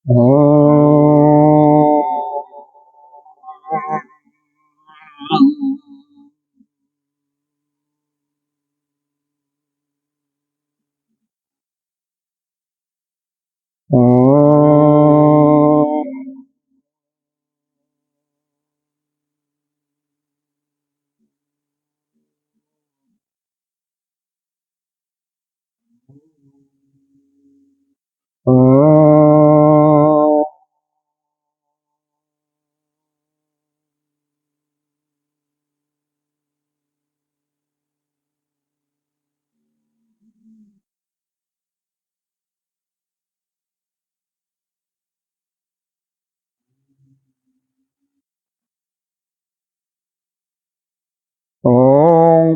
ॐ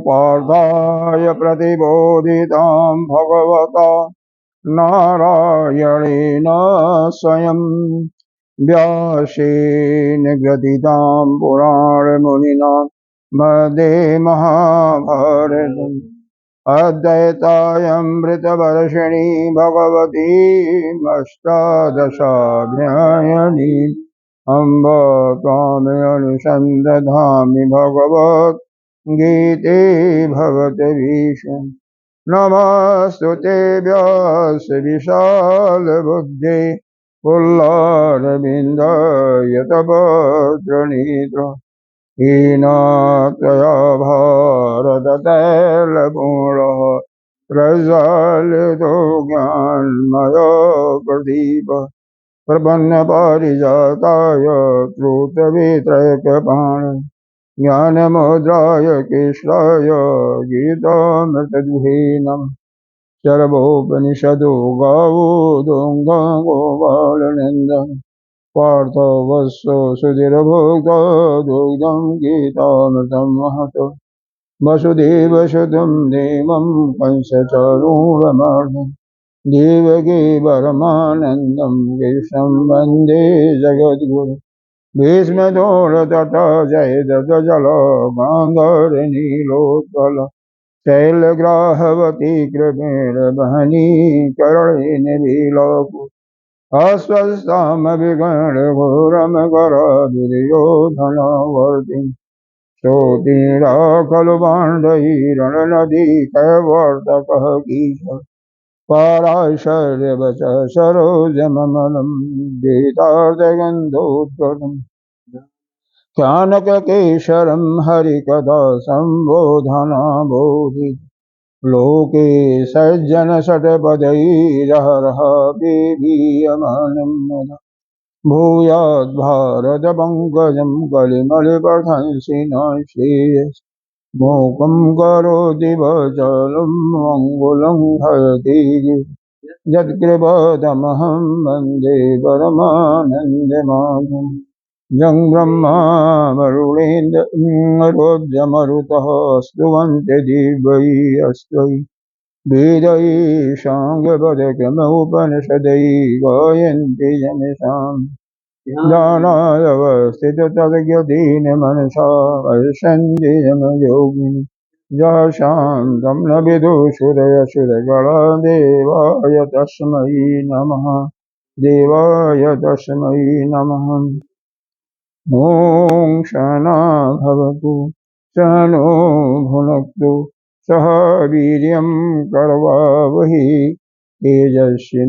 पार्थाय प्रतिबोधितां भगवता नारायणेन स्वयं व्यासेन ग्रथितां पुराणमुनिना मध्ये महाभारतम् अद्वैतायमृतवर्षिणी भगवती अष्टादशाध्यायिनी अम्ब त्वामनुसन्दधामि भगवत् गीते भगवद्गीता नमस्तुते व्यास विशालबुद्धे पुल्लारविन्दाय तव प्रणीत येन त्वया भारततैलपूर्णः प्रज्वलितो ज्ञानमयो प्रदीपः प्रपन्नपारिजाताय श्रुतवित्रयकपाणिने ज्ञानमुद्राय कृष्णाय गीतामृतदुहे नमः। सर्वोपनिषदो गावो दोङ्गो पार्थो वत्सो सुधिर्भोक्तो दुग्धं गीतामृतं महत् वसुदेवसुतं देवं कंसचाणूरमर्दनं देवकी परमानन्दं कृष्णं वन्दे जगद्गुरुं भीष्मदोरतटा जयद्रथजलो गान्धारनीलोत्पल शैलग्राहवती कृपेण वहनी कर्णेन विलोकु अस्वस्थमभिगणघोरमकरदुर्योधनवर्ति श्रोतीरा खलु पाण्डैरणनदी कैवर्तकः कीश पाराशर्यवचः सरोजममलं गीतार्थगन्धोत्कटम् चाणककेशरं हरिकथा सम्बोधनाबोधि लोके सज्जन षट्पदैरहरः बीभीयमानं भूयाद् भारत पंकजं कलिमलिपथंसि न श्रेयस् मूकं करोति वचलं मङ्गलं हरति यत्कृपातमहं वन्दे परमानन्दमाधवं जं ब्रह्मा वरुणेन्द्ररुद्रमरुतः स्तुवन्ति दिव्यैस्तै वेदै साङ्गपदक्रमोपनिषदै गायन्ति यमिषाम् ज्ञानावस्थिततद्गतेन मनसा वर्षन्ति यमयोगिनि शान्तं न विदुषुरयसुरगणा देवाय तस्मै नमः देवाय तस्मै नमः ॐ शना भवतु शनो भुनक्तु सह वीर्यं करवावहि तेजस्विनामधीतमस्तु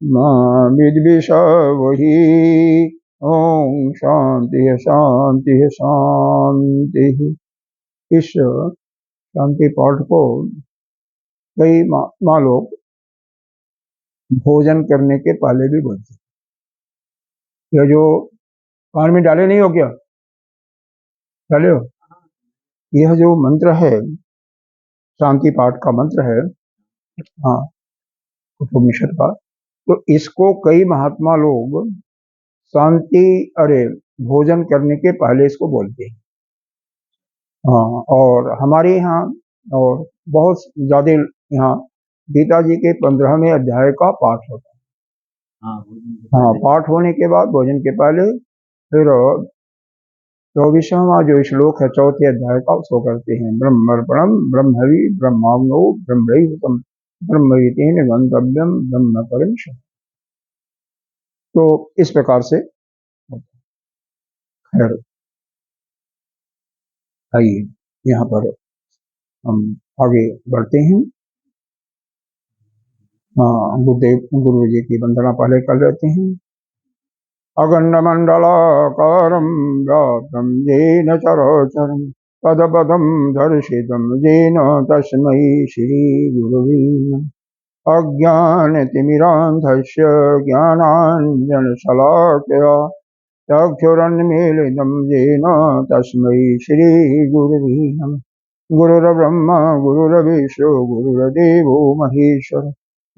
मा विद्विषावहि ओम शांति शांति शांति। इस शांति पाठ को कई महात्मा लोग भोजन करने के पहले भी बोलते हैं। यह जो कान में डाले नहीं हो क्या, डाले हो? यह जो मंत्र है शांति पाठ का मंत्र है, हाँ, उपनिषद का, तो इसको कई महात्मा लोग शांति अरे भोजन करने के पहले इसको बोलते हैं। हाँ, और हमारे यहाँ और बहुत ज्यादा यहाँ गीता जी के 15वें अध्याय का पाठ होता है। हाँ, पाठ होने के बाद भोजन के पहले फिर 24वां जो श्लोक है 4थे अध्याय का उसको करते हैं। ब्रह्मर्पणम ब्रह्मवि ब्रह्मावनो ब्रह्मैवतम ब्रह्मवितेन गंतव्यम ब्रह्म परम शरणम। तो इस प्रकार से खैर आइए यहाँ पर हम आगे बढ़ते हैं। गुरु जी की वंदना पहले कर लेते हैं। अगण्डमण्डलाकारं व्याप्तं येन चराचरं पदपदं दर्शितं येन तस्मै श्रीगुरवे नमः। अज्ञानतिमिरान्धस्य ज्ञानाञ्जनशलाकया चक्षुरुन्मीलितं येन तस्मै श्रीगुरवे नमः। गुरुर्ब्रह्मा गुरुर्विष्णु गुरुर्देवो महेश्वर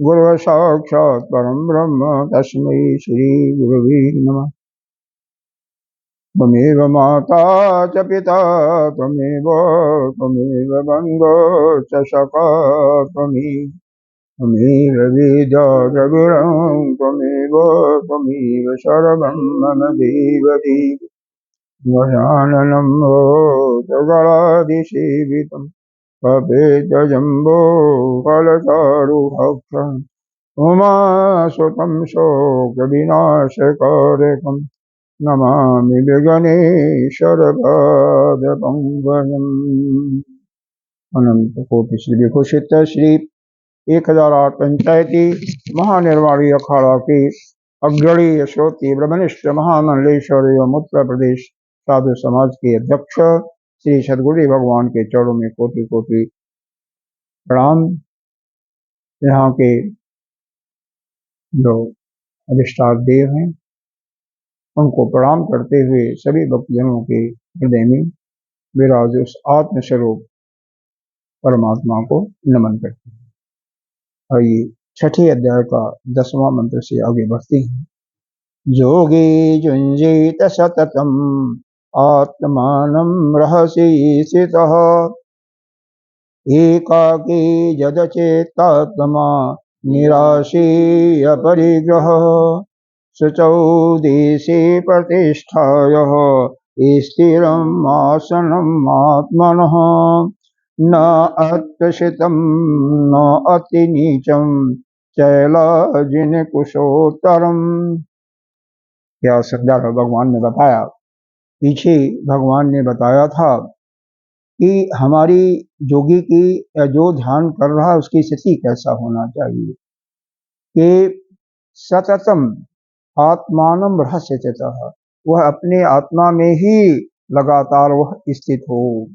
गुरुः साक्षात् परं ब्रह्म तस्मै श्रीगुरवे नमः। त्वमेव माता च पिता त्वमेव बन्धो च सखा त्वमेव वेदा च गुरुं त्वमेव सर्वं मम देवदेव। गजाननं भूतगणाधिसेवितं पपेतजम्बो फलचारुभक्षम् उमासुतं शोकविनाशकारकं नमामि विघ्नेश्वरपादपङ्कजम्। अनंत कोटि श्री विभूषित श्री 1008 पंचायती महानिर्वाणी अखाड़ा के अग्रणी श्रोती ब्रह्मनिष्ठ महामंडलेश्वर एवं उत्तर प्रदेश साधु समाज के अध्यक्ष श्री सदगुरु भगवान के चरणों में कोटि कोटि प्रणाम। यहाँ के जो अधिष्ठान देव हैं उनको प्रणाम करते हुए सभी भक्तजनों के हृदय में विराज उस आत्मस्वरूप परमात्मा को नमन करते हैं। आइए छठे अध्याय का 10वां मंत्र से आगे बढ़ते हैं। जोगी जुंजीत सततम आत्मानं रहसि स्थितः एकाकी जदचेतात्मा निराशीय परिग्रह शुचौ देशे प्रतिष्ठाय स्थिरम् आसनम् आत्मनः न अत्युषितं न अतिनीचं चैलाजिनकुशोत्तरम्। क्या श्रद्धा भगवान ने बताया, पीछे भगवान ने बताया था कि हमारी जोगी की जो ध्यान कर रहा है उसकी स्थिति कैसा होना चाहिए कि सततम आत्मानं रहस्य चेतः, वह अपने आत्मा में ही लगातार वह स्थित हो।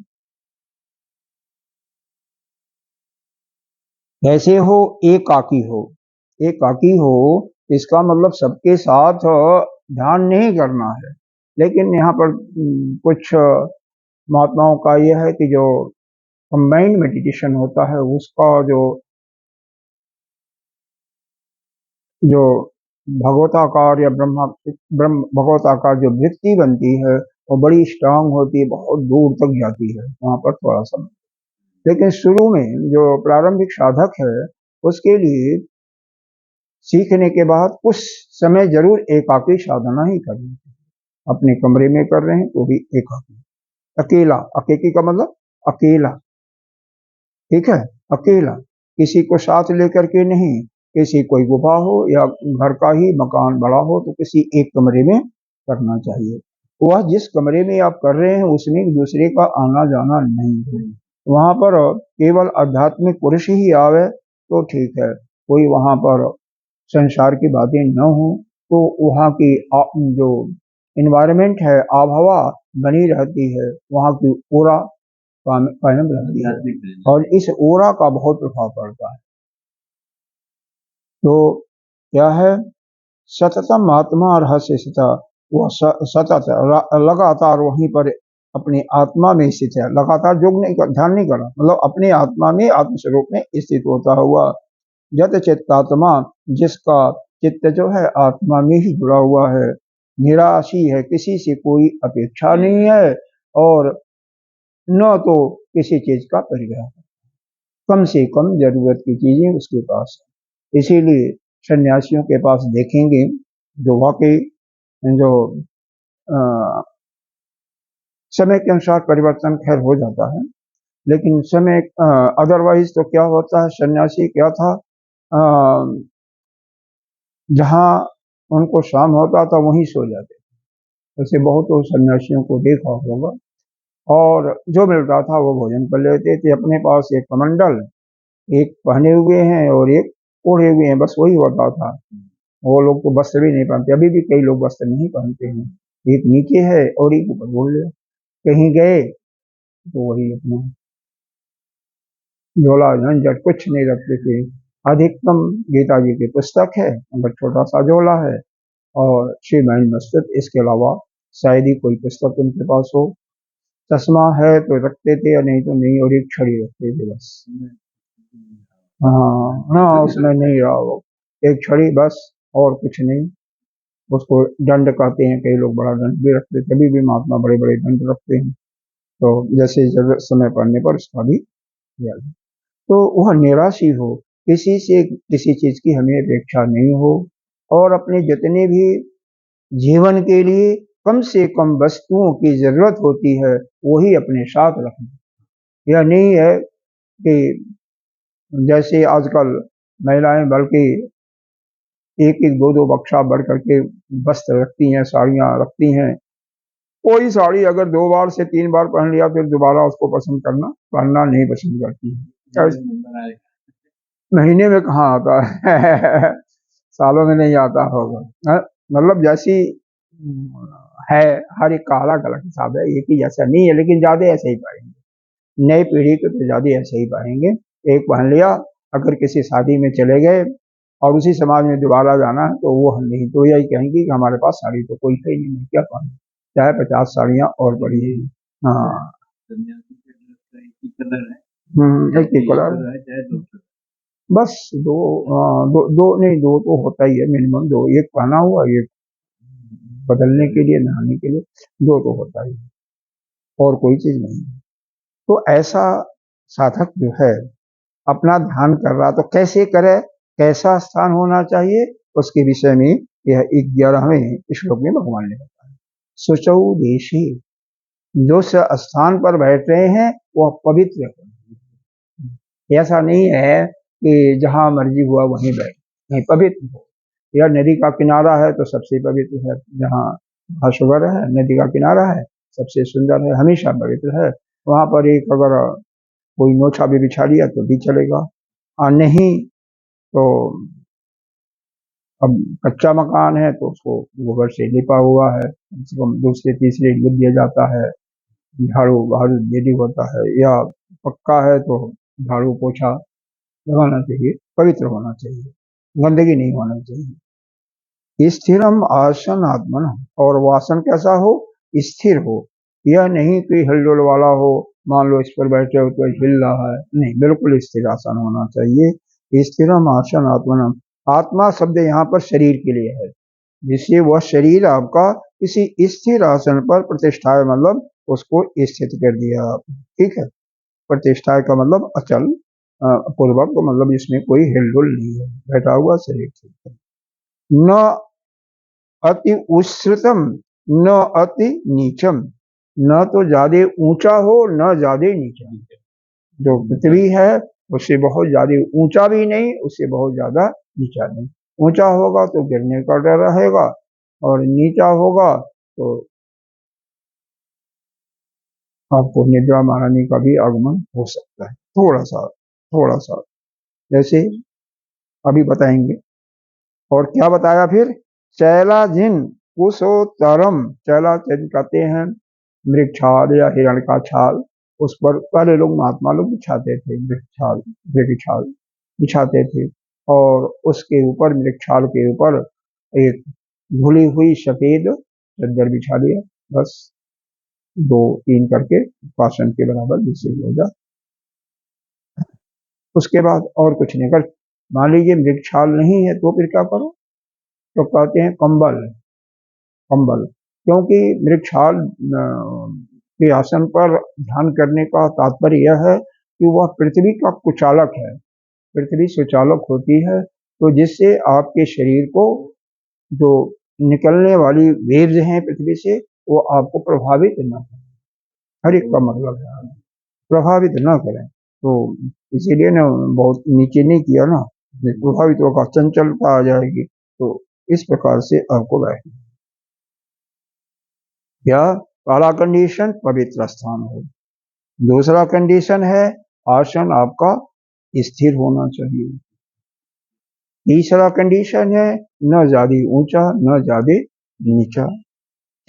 कैसे हो? एकाकी हो। एकाकी हो इसका मतलब सबके साथ ध्यान नहीं करना है, लेकिन यहाँ पर कुछ महात्माओं का यह है कि जो कंबाइंड मेडिटेशन होता है उसका जो भगवताकार या ब्रह्म भगवताकार जो वृत्ति बनती है वो बड़ी स्ट्रांग होती है, बहुत दूर तक जाती है, वहां पर थोड़ा सा। लेकिन शुरू में जो प्रारंभिक साधक है उसके लिए सीखने के बाद कुछ समय जरूर एकाकी साधना ही करनी है। अपने कमरे में कर रहे हैं तो भी एकाकी, अकेला, अकेकी का मतलब अकेला, ठीक है, अकेला, किसी को साथ लेकर के नहीं। किसी कोई गुफा हो या घर का ही मकान बड़ा हो तो किसी एक कमरे में करना चाहिए। वह जिस कमरे में आप कर रहे हैं उसमें दूसरे का आना जाना नहीं है। वहां पर केवल आध्यात्मिक पुरुष ही आवे तो ठीक है, कोई वहां पर संसार की बातें न हो तो वहाँ की जो इन्वायरमेंट है, आबहवा बनी रहती है, वहाँ की ओरा कायम रहती है और इस ओरा का बहुत प्रभाव पड़ता है। तो क्या है? सततम आत्मा रहस्य स्थित, वह सतत लगातार वहीं पर अपनी आत्मा में स्थित है, लगातार ध्यान नहीं करना, मतलब अपने आत्मा में आत्मस्वरूप में स्थित होता हुआ। जत चित्तात्मा, जिसका चित्त जो है आत्मा में ही जुड़ा हुआ है, निराशी है, किसी से कोई अपेक्षा नहीं है और न तो किसी चीज का परिग्रह, कम से कम जरूरत की चीजें उसके पास है। इसीलिए सन्यासियों के पास देखेंगे जो वाकई जो समय के अनुसार परिवर्तन खैर हो जाता है, लेकिन उस समय अदरवाइज तो क्या होता है, सन्यासी क्या था, जहाँ उनको शाम होता था वहीं सो जाते थे। ऐसे बहुतों सन्यासियों को देखा होगा। और जो मिलता था वो भोजन कर लेते थे। अपने पास एक कमंडल, एक पहने हुए हैं और एक ओढ़े हुए हैं, बस वही होता था। वो लोग तो वस्त्र भी नहीं पहनते, अभी भी कई लोग वस्त्र नहीं पहनते हैं। एक नीचे है और एक ऊपर बोल रहे। कहीं गए तो वही अपना झोला झंझट कुछ नहीं रखते थे। अधिकतम गीता जी की पुस्तक है, मगर छोटा सा झोला है, और श्रीमैन मस्तक, इसके अलावा शायद ही कोई पुस्तक उनके पास हो। चश्मा है तो रखते थे या नहीं तो नहीं, और एक छड़ी रखते थे बस। हाँ ना, उसमें नहीं रहा वो, एक छड़ी बस, और कुछ नहीं। उसको दंड कहते हैं, कई लोग बड़ा दंड भी रखते थे, अभी भी महात्मा बड़े बड़े दंड रखते हैं। तो जैसे जरूरत समय पड़ने पर उसका भी याद है। तो वह निराशी हो, किसी से किसी चीज की हमें अपेक्षा नहीं हो, और अपने जितने भी जीवन के लिए कम से कम वस्तुओं की जरूरत होती है वही अपने साथ रखना। यह नहीं है कि जैसे आजकल महिलाएं बल्कि एक एक दो दो बक्सा भर करके वस्त्र रखती हैं, साड़ियां रखती हैं। कोई साड़ी अगर 2 बार से 3 बार पहन लिया फिर दोबारा उसको पहनना नहीं पसंद करती है। महीने में कहाँ आता है सालों में नहीं आता होगा। मतलब जैसी है, हर एक का अलग अलग हिसाब है, एक ही जैसा नहीं है, लेकिन ज्यादा ऐसे ही पाएंगे। नई पीढ़ी को तो ज्यादा ऐसे ही पाएंगे। एक पहन लिया, अगर किसी शादी में चले गए और उसी समाज में दोबारा जाना है तो वो हम नहीं, तो यही कहेंगे कि हमारे पास साड़ी तो कोई है ही नहीं, क्या पहने, चाहे 50 साड़ियां और पड़ी है। हाँ, एक ही कलर, बस दो, दो नहीं, दो तो होता ही है मिनिमम, दो, एक पहना हुआ, एक बदलने के लिए, नहाने के लिए, दो तो होता ही है, और कोई चीज नहीं। तो ऐसा साधक जो है अपना ध्यान कर रहा, तो कैसे करे, कैसा स्थान होना चाहिए, उसके विषय में यह 11वें श्लोक में भगवान ने बताया। सुचौ देशी, जो स्थान पर बैठ रहे हैं वह पवित्र हो। ऐसा नहीं है कि जहां मर्जी हुआ वहीं बैठ, नहीं, पवित्र हो। या नदी का किनारा है तो सबसे पवित्र है, जहाँ घासुगर है, नदी का किनारा है, सबसे सुंदर है, हमेशा पवित्र है। वहां पर एक अगर कोई नोछा भी बिछा लिया तो भी चलेगा, और नहीं तो अब कच्चा मकान है तो उसको गोबर से लिपा हुआ है, कम से कम दूसरे तीसरे लिप दिया जाता है, झाड़ू बहारू डेली होता है, या पक्का है तो झाड़ू पोछा लगाना चाहिए, पवित्र होना चाहिए, गंदगी नहीं होना चाहिए। स्थिरम आसन आत्मन, और वासन कैसा हो, स्थिर हो। यह नहीं कि हिलडुल वाला हो, मान लो इस पर बैठे हो तो हिल रहा है, नहीं, बिल्कुल स्थिर आसन होना चाहिए। स्थिरम आसन आत्मनम, आत्मा शब्द यहाँ पर शरीर के लिए है, जिससे वह शरीर आपका किसी स्थिर आसन पर प्रतिष्ठा है, मतलब उसको स्थित कर दिया आपने, ठीक है। प्रतिष्ठा का मतलब अचल पूर्वक, तो मतलब इसमें कोई हिलडुल नहीं है, बैठा हुआ शरीर, ठीक है। न अति उश्रितम, न अति नीचम, न तो ज्यादा ऊंचा हो न ज्यादा नीचा। जो पृथ्वी है उससे बहुत ज्यादा ऊंचा भी नहीं, उससे बहुत ज्यादा नीचा नहीं। ऊंचा होगा तो गिरने का डर रहेगा, और नीचा होगा तो आपको निद्रा महारानी का भी आगमन हो सकता है, थोड़ा सा जैसे अभी बताएंगे। और क्या बताया फिर, चैला जिन कुशोत्तरम, चैला जिन कहते हैं मृग छाल या हिरण का छाल, उस पर पहले लोग महात्मा लोग बिछाते थे, मृग छाल बिछाते थे, और उसके ऊपर मृग छाल के ऊपर एक धुली हुई सफेद चद्दर बिछा दिया, बस 2-3 करके पाषण के बराबर, जिससे हो जाए। उसके बाद और कुछ नहीं। अगर मान लीजिए मृग छाल नहीं है तो फिर क्या करो, तो कहते हैं कंबल, कंबल, क्योंकि मृग छाल के आसन पर ध्यान करने का तात्पर्य यह है कि वह पृथ्वी का कुचालक है, पृथ्वी सुचालक होती है, तो जिससे आपके शरीर को जो निकलने वाली वेव्स हैं पृथ्वी से, वो आपको प्रभावित न हो। हर एक का मतलब है। प्रभावित न करें। तो इसीलिए ना बहुत नीचे नहीं किया ना, प्रभावित होगा, चंचलता आ जाएगी। तो इस प्रकार से आपको बैठना। या पहला कंडीशन पवित्र स्थान हो, दूसरा कंडीशन है आसन आपका स्थिर होना चाहिए, तीसरा कंडीशन है न ज्यादा ऊंचा न ज्यादा नीचा,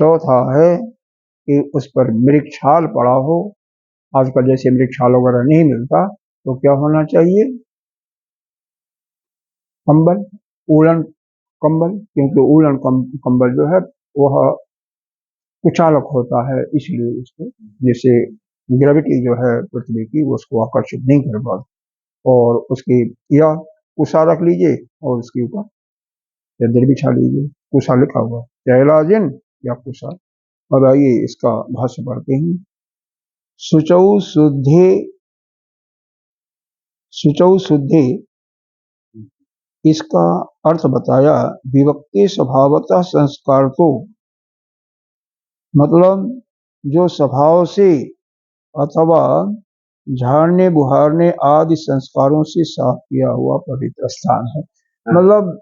चौथा है कि उस पर मृगछाल पड़ा हो। आजकल जैसे मृगछाल वगैरह नहीं मिलता, तो क्या होना चाहिए, कंबल, उलन कंबल, क्योंकि उलन कंबल जो है वह कुचालक होता है, इसलिए उसको जैसे ग्रेविटी जो है पृथ्वी की वो उसको आकर्षित नहीं कर पाती। और उसकी या कुशा रख लीजिए और उसके ऊपर चादर बिछा लीजिए, कुशा लिखा हुआ, चैलाजिन या कुशा। अब आइए इसका भाष्य पढ़ते हैं। शुचौ शुद्धे, शुचौ शुद्धे, इसका अर्थ बताया विभक्ति स्वभावतः संस्कार को, मतलब जो स्वभाव से अथवा झाड़ने बुहारने आदि संस्कारों से साफ किया हुआ पवित्र स्थान है, मतलब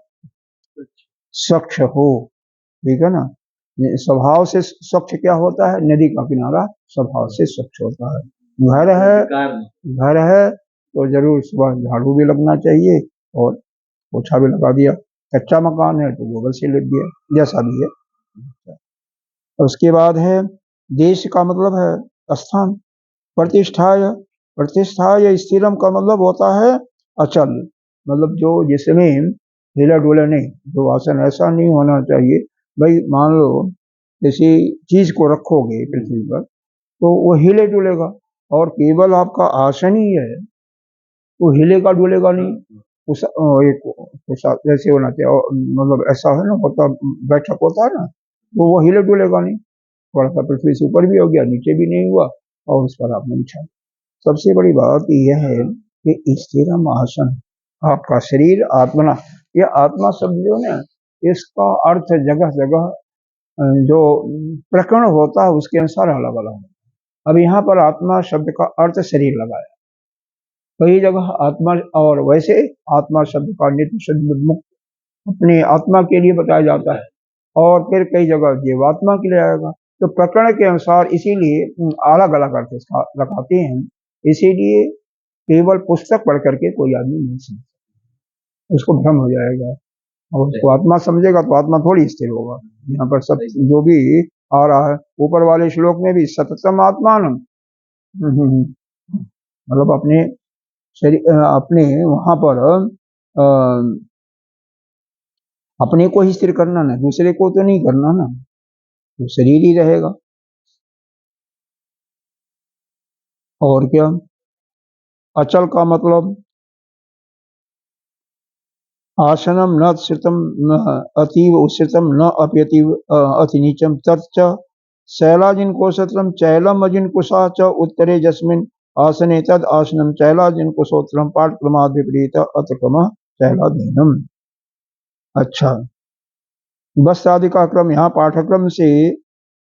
स्वच्छ हो, ठीक है ना। स्वभाव से स्वच्छ क्या होता है, नदी का किनारा स्वभाव से स्वच्छ होता है। घर है तो जरूर सुबह झाड़ू भी लगना चाहिए और पोछा भी लगा दिया, कच्चा मकान है तो गोबर से लिप दिया, जैसा भी है। उसके बाद है देश का मतलब है स्थान, प्रतिष्ठाय, प्रतिष्ठाय स्थिरम का मतलब होता है अचल, मतलब जो जिसमें हिला डुला नहीं, जो आसन ऐसा नहीं होना चाहिए भाई, मान लो किसी चीज को रखोगे पृथ्वी पर तो वो हिले डुलेगा, और केवल आपका आसन ही है तो हिलेगा डुलेगा नहीं। उस एक जैसे होना चाहिए, मतलब ऐसा है ना, होता बैठक होता है ना, तो वो हिले डुलेगा नहीं, थोड़ा सा पृथ्वी से ऊपर भी हो गया नीचे भी नहीं हुआ, और उस पर आपने बिछा। सबसे बड़ी बात यह है कि स्थिरम आसन, आपका शरीर आत्मना, ये आत्मा शब्द जो है इसका अर्थ जगह जगह जो प्रकरण होता है उसके अनुसार अलग अलग है। अब यहाँ पर आत्मा शब्द का अर्थ शरीर लगाया, कई जगह आत्मा, और वैसे आत्मा शब्द का नित्य शब्द मुक्त अपने आत्मा के लिए बताया जाता है, और फिर कई जगह जीवात्मा के लिए आएगा। तो प्रकरण के अनुसार इसीलिए अलग अलग अर्थ लगाते हैं। इसीलिए केवल पुस्तक पढ़ करके कोई आदमी नहीं समझ, उसको भ्रम हो जाएगा, और उसको आत्मा समझेगा तो आत्मा थोड़ी स्थिर होगा। यहाँ पर सब जो भी आ रहा है ऊपर वाले श्लोक में भी सततम आत्मान, मतलब अपने शरीर, अपने वहां पर अपने को ही स्थिर करना ना, दूसरे को तो नहीं करना ना, तो शरीर ही रहेगा। और क्या, अचल का मतलब आसनम न श्रितम न अतीव उश्रितम न अप्यतीव अति नीचम तच्च शैलाजिन कोशत्रम चैलम अजिन कुशा च उत्तरे जस्मिन आसने तद आसनम चैलाजिन कुशोत्रम पाठक्रमाद विपरीत अतक्रम चैलाधीनम। अच्छा, बस आदि का क्रम यहाँ पाठ्यक्रम से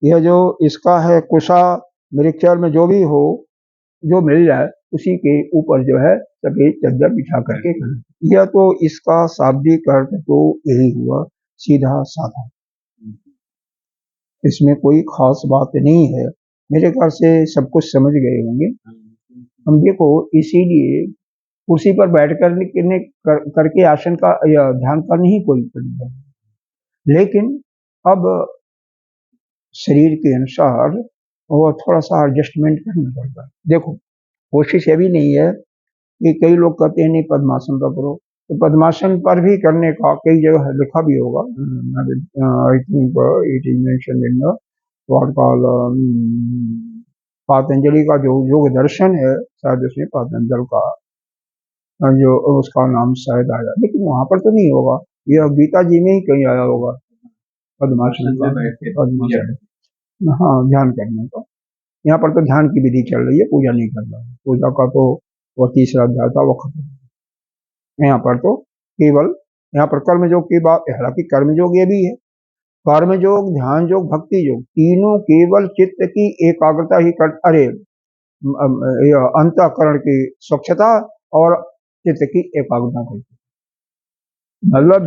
यह जो इसका है कुशा मृक्षर में जो भी हो, जो मिल जाए उसी के ऊपर जो है सफेद चद्दर बिछा करके करना। यह तो इसका शाब्दिक अर्थ तो यही हुआ, सीधा साधा, इसमें कोई खास बात नहीं है। मेरे ख्याल से सब कुछ समझ गए होंगे। हम देखो इसीलिए कुर्सी पर बैठ करके आसन का या ध्यान का नहीं कोई तरीका, लेकिन अब शरीर के अनुसार और थोड़ा सा एडजस्टमेंट करना पड़ता है। देखो कोशिश ये भी नहीं है कि कई लोग कहते हैं नहीं पद्मासन का करो, तो पद्मासन पर भी करने का कई जगह लिखा भी होगा, I think it is mentioned in the what call Patanjali का जो योग दर्शन है, शायद उसमें पातंजल का जो उसका नाम शायद आया, लेकिन वहां पर तो नहीं होगा, यह गीता जी में ही कहीं आया होगा पद्मासन का, पद्मासन, हाँ ध्यान करने का। यहाँ पर तो ध्यान की विधि चल रही है, पूजा नहीं कर रहा है, पूजा का तो वो तीसरा अध्याय था वो खत्म। यहाँ पर तो केवल यहाँ पर कर्म योग की बात, हालांकि कर्म योग ये भी है, कर्म योग ध्यान योग भक्ति योग तीनों केवल चित्त की एकाग्रता ही कर, अरे अंतःकरण की स्वच्छता और चित्त की एकाग्रता करती है। मतलब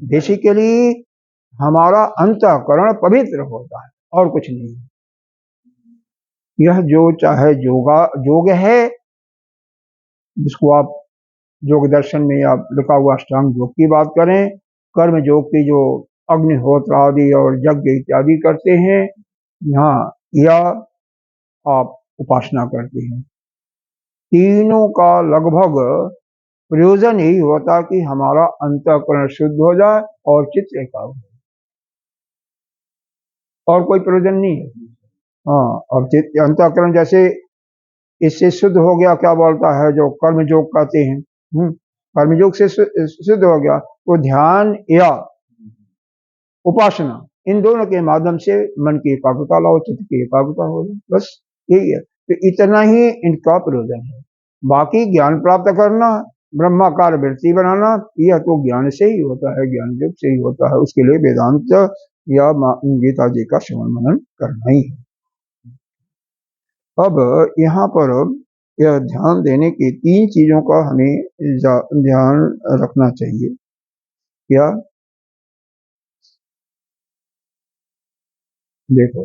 बेसिकली हमारा अंतःकरण पवित्र होता है और कुछ नहीं। यह जो चाहे योग है, जिसको आप योग दर्शन में आप लिखा हुआ अष्टांग योग की बात करें, कर्म योग की जो अग्निहोत्र आदि और यज्ञ इत्यादि करते हैं यहाँ, या आप उपासना करते हैं, तीनों का लगभग प्रयोजन यही होता कि हमारा अंतःकरण शुद्ध हो जाए और चित्त एकाग्र हो, और कोई प्रयोजन नहीं है। हाँ, और चित्त अंतःकरण जैसे इससे शुद्ध हो गया, क्या बोलता है जो कर्म योग कहते हैं, कर्म योग से शुद्ध हो गया, तो ध्यान या उपासना इन दोनों के माध्यम से मन की एकाग्रता लाओ, चित्त की एकाग्रता हो, बस यही है। तो इतना ही इनका प्रयोजन है। बाकी ज्ञान प्राप्त करना, ब्रह्माकार वृत्ति बनाना, यह तो ज्ञान से ही होता है, ज्ञान योग से ही होता है। उसके लिए वेदांत या गीता जी का श्रवण मनन करना ही है। अब यहाँ पर यह ध्यान देने की 3 चीजों का हमें ध्यान रखना चाहिए। क्या? देखो,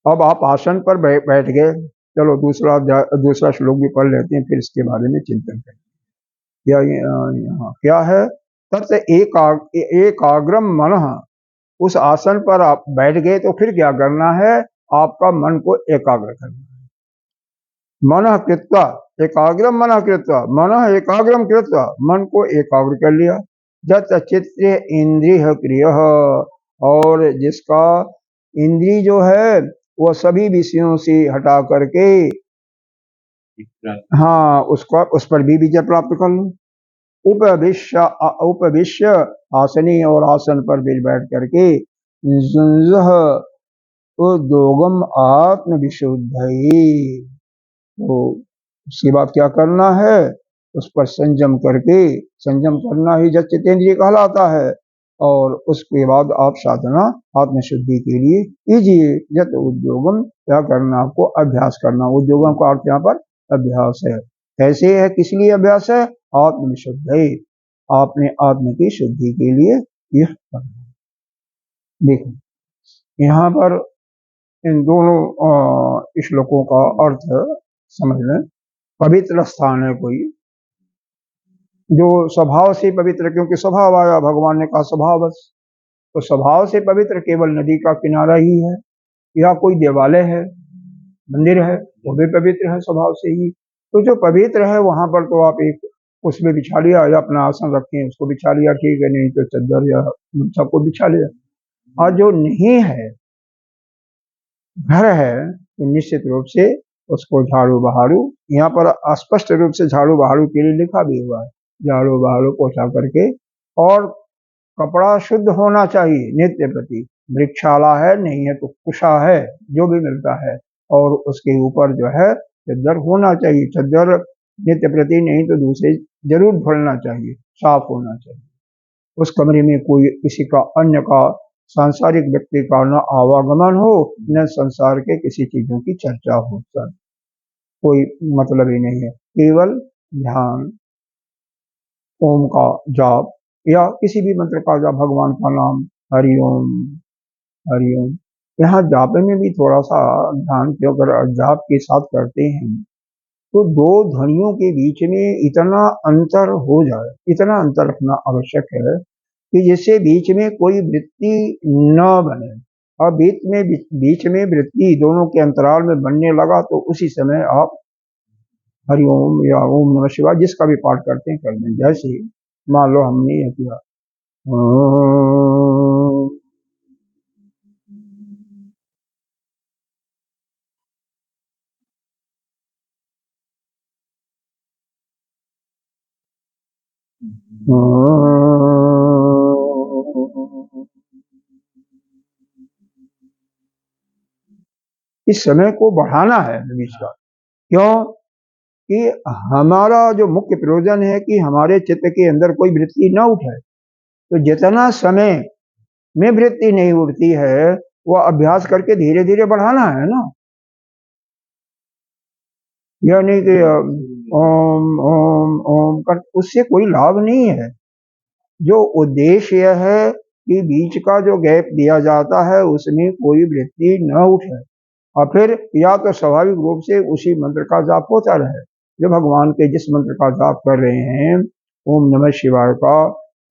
अब आप आसन पर बैठ गए, चलो दूसरा श्लोक भी पढ़ लेते हैं, फिर इसके बारे में चिंतन करें। क्या यहाँ क्या है? तत् एकाग्रम मनः, उस आसन पर आप बैठ गए तो फिर क्या करना है? आपका मन को एकाग्र करना है। मनः कृत्वा एकाग्रम मनः कृत्वा, मनः एकाग्रम कृत्वा, मन को एकाग्र कर लिया। जत चित्त इंद्रिय क्रिय, और जिसका इंद्री जो है वह सभी विषयों से हटा करके, हाँ, उसका उस पर भी विजय प्राप्त कर लो। उपविश्य आसनी, और आसन पर भी बैठ करके उद्योगम आत्म विशुद्धि, तो उसके बाद क्या करना है? उस पर संयम करके, संयम करना ही जब चितेंद्रिय कहलाता है। और उसके बाद आप साधना आत्मशुद्धि के लिए कीजिए। जत उद्योगम, क्या करना? आपको अभ्यास करना। उद्योगम का अर्थ यहाँ पर अभ्यास है। कैसे है, किस लिए अभ्यास है? आत्मशुद्धि, आपने आत्म की शुद्धि के लिए यह करना। देखो यहाँ पर इन दोनों श्लोकों का अर्थ समझ लें। पवित्र स्थान है कोई, जो स्वभाव से पवित्र, क्योंकि स्वभाव आया, भगवान ने कहा स्वभाव बस, तो स्वभाव से पवित्र केवल नदी का किनारा ही है, या कोई देवालय है, मंदिर है, वो भी पवित्र है स्वभाव से ही। तो जो पवित्र है वहां पर तो आप एक उसमें बिछा लिया, या अपना आसन रखें उसको बिछा लिया, ठीक है, नहीं तो चद्दर या सबको बिछा लिया। और जो नहीं है, घर है, तो निश्चित रूप से उसको झाड़ू बहारू, यहाँ पर स्पष्ट रूप से झाड़ू बहारू के लिए लिखा भी हुआ है, झाड़ू बहारू पोछा करके, और कपड़ा शुद्ध होना चाहिए नित्य प्रति। वृक्षाला है, नहीं है तो कुशा है, जो भी मिलता है, और उसके ऊपर जो है चद्दर होना चाहिए। चद्दर नित्य प्रति नहीं तो दूसरे जरूर धुलना चाहिए, साफ होना चाहिए। उस कमरे में कोई किसी का, अन्य का, सांसारिक व्यक्ति का न आवागमन हो, न संसार के किसी चीजों की चर्चा हो, सर कोई मतलब ही नहीं है। केवल ध्यान, ओम का जाप, या किसी भी मंत्र का जाप, भगवान का नाम, हरिओम हरिओम। यहाँ जाप में भी थोड़ा सा ध्यान, क्यों अगर जाप के साथ करते हैं तो दो ध्वनियों के बीच में इतना अंतर हो जाए, इतना अंतर रखना आवश्यक है कि जिससे बीच में कोई वृत्ति न बने। और बीच में वृत्ति दोनों के अंतराल में बनने लगा तो उसी समय आप हरिओम या ओम नमः शिवाय जिसका भी पाठ करते हैं कर दें। जैसे मान लो हमने यह किया, इस समय को बढ़ाना है बीच का। क्यों? कि हमारा जो मुख्य प्रयोजन है कि हमारे चित्त के अंदर कोई वृत्ति न उठे। तो जितना समय में वृत्ति नहीं उठती है, वह अभ्यास करके धीरे धीरे बढ़ाना है ना। यह नहीं कि ओम ओम ओम कर, उससे कोई लाभ नहीं है। जो उद्देश्य है कि बीच का जो गैप दिया जाता है उसमें कोई वृत्ति न उठे, और फिर या तो स्वाभाविक रूप से उसी मंत्र का जाप होता रहे। जो भगवान के जिस मंत्र का जाप कर रहे हैं, ओम नमः शिवाय का,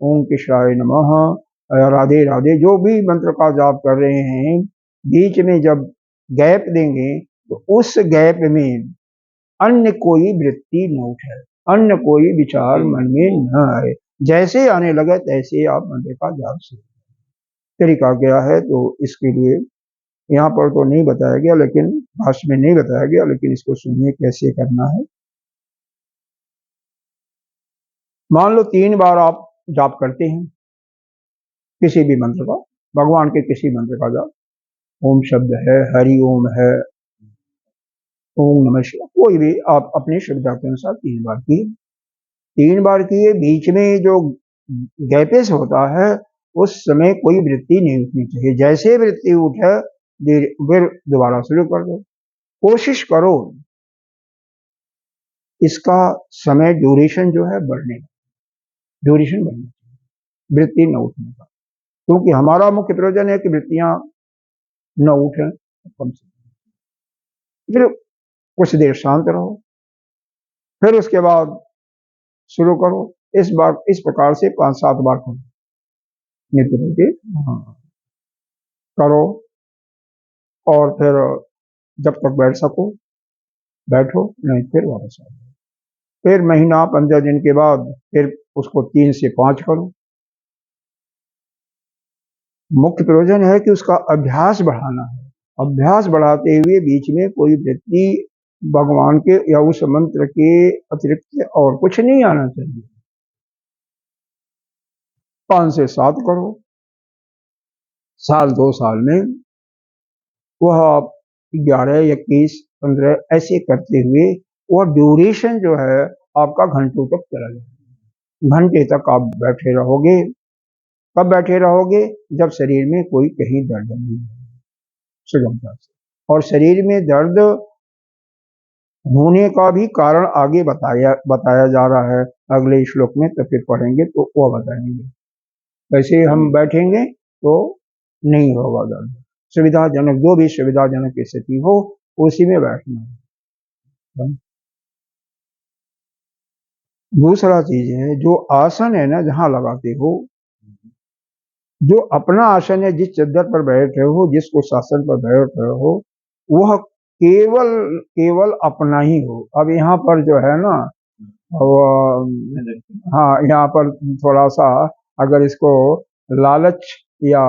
ओम कृष्णाय नमः, राधे राधे, जो भी मंत्र का जाप कर रहे हैं, बीच में जब गैप देंगे तो उस गैप में अन्य कोई वृत्ति न उठे, अन्य कोई विचार मन में न आए। जैसे आने लगे तैसे आप मंत्र का जाप से तरीका क्या है, तो इसके लिए यहाँ पर तो नहीं बताया गया, लेकिन भाष्य में नहीं बताया गया, लेकिन इसको सुनिए कैसे करना है। मान लो 3 बार आप जाप करते हैं किसी भी मंत्र का, भगवान के किसी मंत्र का जाप, ओम शब्द है, हरि ओम है, ओम नमः शिवाय, कोई भी आप अपनी श्रद्धा के अनुसार 3 बार किए। 3 बार किए, बीच में जो गैपेज होता है उस समय कोई वृत्ति नहीं उठनी चाहिए। जैसे वृत्ति उठे फिर दोबारा शुरू कर दो। कोशिश करो इसका समय ड्यूरेशन जो है बढ़ने का, ड्यूरेशन बढ़ने का, वृत्ति न उठने का, क्योंकि हमारा मुख्य प्रयोजन है कि वृत्तियां न उठें कम से कम। फिर कुछ देर शांत रहो, फिर उसके बाद शुरू करो। इस बार इस प्रकार से 5-7 बार करो, नित्य प्रति करो, और फिर जब तक बैठ सको बैठो, नहीं फिर वापस आओ। फिर महीना 15 दिन के बाद फिर उसको 3 से 5 करो। मुख्य प्रयोजन है कि उसका अभ्यास बढ़ाना है। अभ्यास बढ़ाते हुए बीच में कोई वृत्ति भगवान के या उस मंत्र के अतिरिक्त और कुछ नहीं आना चाहिए। 5 से 7 करो, साल 2 साल में वह आप 11, 21, 15 ऐसे करते हुए वह ड्यूरेशन जो है आपका घंटों तक चला जाएगा। घंटे तक आप बैठे रहोगे। कब बैठे रहोगे? जब शरीर में कोई कहीं दर्द नहीं है, सुगमता से। और शरीर में दर्द होने का भी कारण आगे बताया जा रहा है अगले श्लोक में, तो फिर पढ़ेंगे तो वो बताएंगे। वैसे हम बैठेंगे तो नहीं होगा दर्द। सुविधाजनक, जो भी सुविधाजनक स्थिति हो उसी में बैठना है। दूसरा चीज है, जो आसन है ना जहां लगाते हो, जो अपना आसन है, जिस चद्दर पर बैठ रहे हो, जिस उस आसन पर बैठ रहे हो, वह केवल केवल अपना ही हो। अब यहाँ पर जो है ना, हाँ, यहाँ पर थोड़ा सा अगर इसको लालच या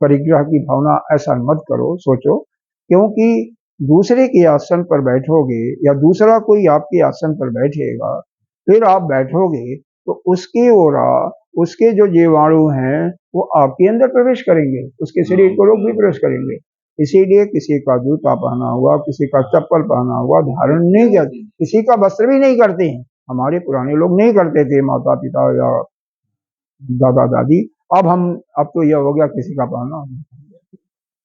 परिग्रह की भावना ऐसा मत करो, सोचो, क्योंकि दूसरे के आसन पर बैठोगे या दूसरा कोई आपके आसन पर बैठेगा, फिर आप बैठोगे तो उसके ओरा, उसके जो जीवाणु हैं वो आपके अंदर प्रवेश करेंगे, उसके शरीर को लोग भी प्रवेश करेंगे। इसीलिए किसी का जूता पहना हुआ, किसी का चप्पल पहना हुआ धारण नहीं करते, किसी का वस्त्र भी नहीं करते हैं। हमारे पुराने लोग नहीं करते थे, माता पिता या दादा दादी। अब तो यह हो गया किसी का पहना,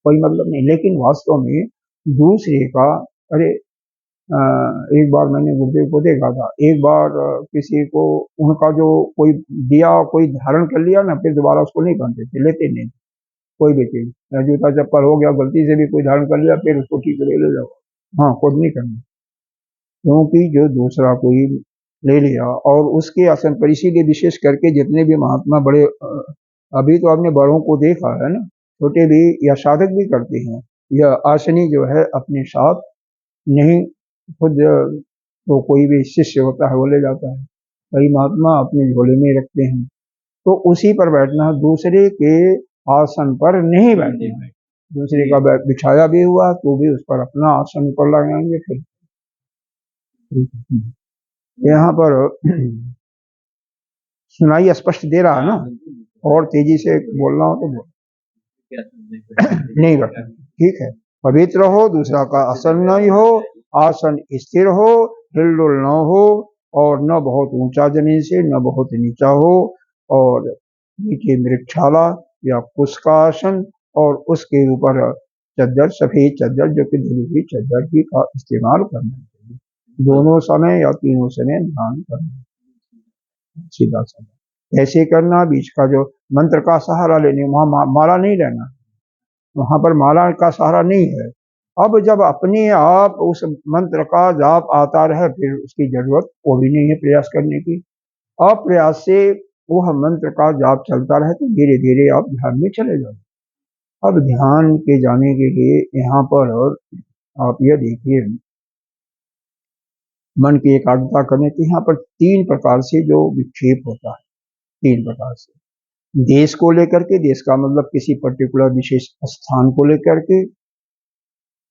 कोई मतलब नहीं। लेकिन वास्तव में दूसरे का, अरे एक बार मैंने गुरुदेव को देखा था, एक बार किसी को उनका जो कोई दिया, कोई धारण कर लिया ना, फिर दोबारा उसको नहीं पहनते थे, लेते नहीं कोई भी चीज। जूता चप्पल हो गया, गलती से भी कोई धारण कर लिया, फिर उसको ठीक से ले जाओ, हाँ, खुद नहीं करना, क्योंकि जो दूसरा कोई ले लिया और उसके आसन पर, इसीलिए विशेष करके जितने भी महात्मा बड़े, अभी तो आपने बड़ों को देखा है ना, छोटे भी या साधक भी करते हैं, यह आसनी जो है अपने साथ नहीं, खुद तो कोई भी शिष्य होता है वो ले जाता है, कई महात्मा अपने झोले में रखते हैं, तो उसी पर बैठना, दूसरे के आसन पर नहीं बैठना। दूसरे का बिछाया भी हुआ तो भी उस पर अपना आसन पर लगाएंगे। फिर यहाँ पर सुनाई स्पष्ट दे रहा है ना, और तेजी से बोलना हो तो बोल नहीं करता, ठीक है। पवित्र हो, दूसरा का आसन नहीं हो, आसन स्थिर हो, हिलडुल न हो, और न बहुत ऊंचा जमीन से न बहुत नीचा हो, और नीचे मृक्षाला या पुष्कासन, और उसके ऊपर चद्दर, सफेद चद्दर जो कि धुली हुई चद्दर की का इस्तेमाल करना चाहिए। दोनों समय या तीनों समय ध्यान करना, सीधा समय ऐसे करना। बीच का जो मंत्र का सहारा लेने, वहां माला नहीं लेना, वहां पर माला का सहारा नहीं है। अब जब अपने आप उस मंत्र का जाप आता रहे, फिर उसकी जरूरत वो भी नहीं है प्रयास करने की। अप्रयास से वह मंत्र का जाप चलता रहे तो धीरे धीरे आप ध्यान में चले जाओ। अब ध्यान के जाने के लिए यहाँ पर आप यह देखिए, मन की एकाग्रता करने के यहाँ पर 3 प्रकार से जो विक्षेप होता है, 3 प्रकार से। देश को लेकर के, देश का मतलब किसी पर्टिकुलर विशेष स्थान को लेकर के,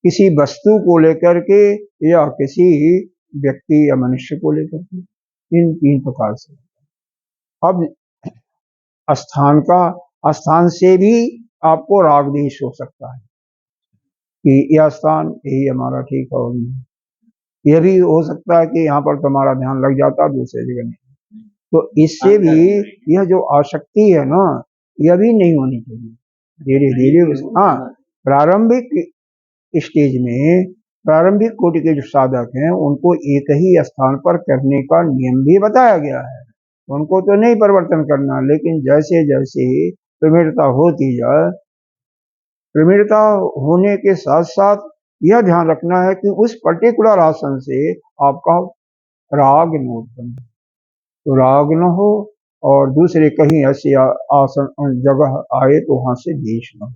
किसी वस्तु को लेकर के, या किसी व्यक्ति या मनुष्य को लेकर के, इन 3 प्रकार से। अब स्थान से भी आपको राग देश हो सकता है कि यह स्थान यही हमारा ठीक है, और यह भी हो सकता है कि यहाँ पर तुम्हारा ध्यान लग जाता, दूसरे जगह नहीं। तो इससे भी यह जो आसक्ति है ना, यह भी नहीं होनी चाहिए। धीरे धीरे, हाँ, प्रारंभिक स्टेज में प्रारंभिक कोटि के जो साधक हैं उनको एक ही स्थान पर करने का नियम भी बताया गया है, उनको तो नहीं परिवर्तन करना। लेकिन जैसे जैसे प्रवीणता होती जाए, प्रवीणता होने के साथ साथ यह ध्यान रखना है कि उस पर्टिकुलर आसन से आपका राग न उत्पन्न, तो राग न हो, और दूसरे कहीं ऐसे आसन जगह आए तो वहां से देश न हो।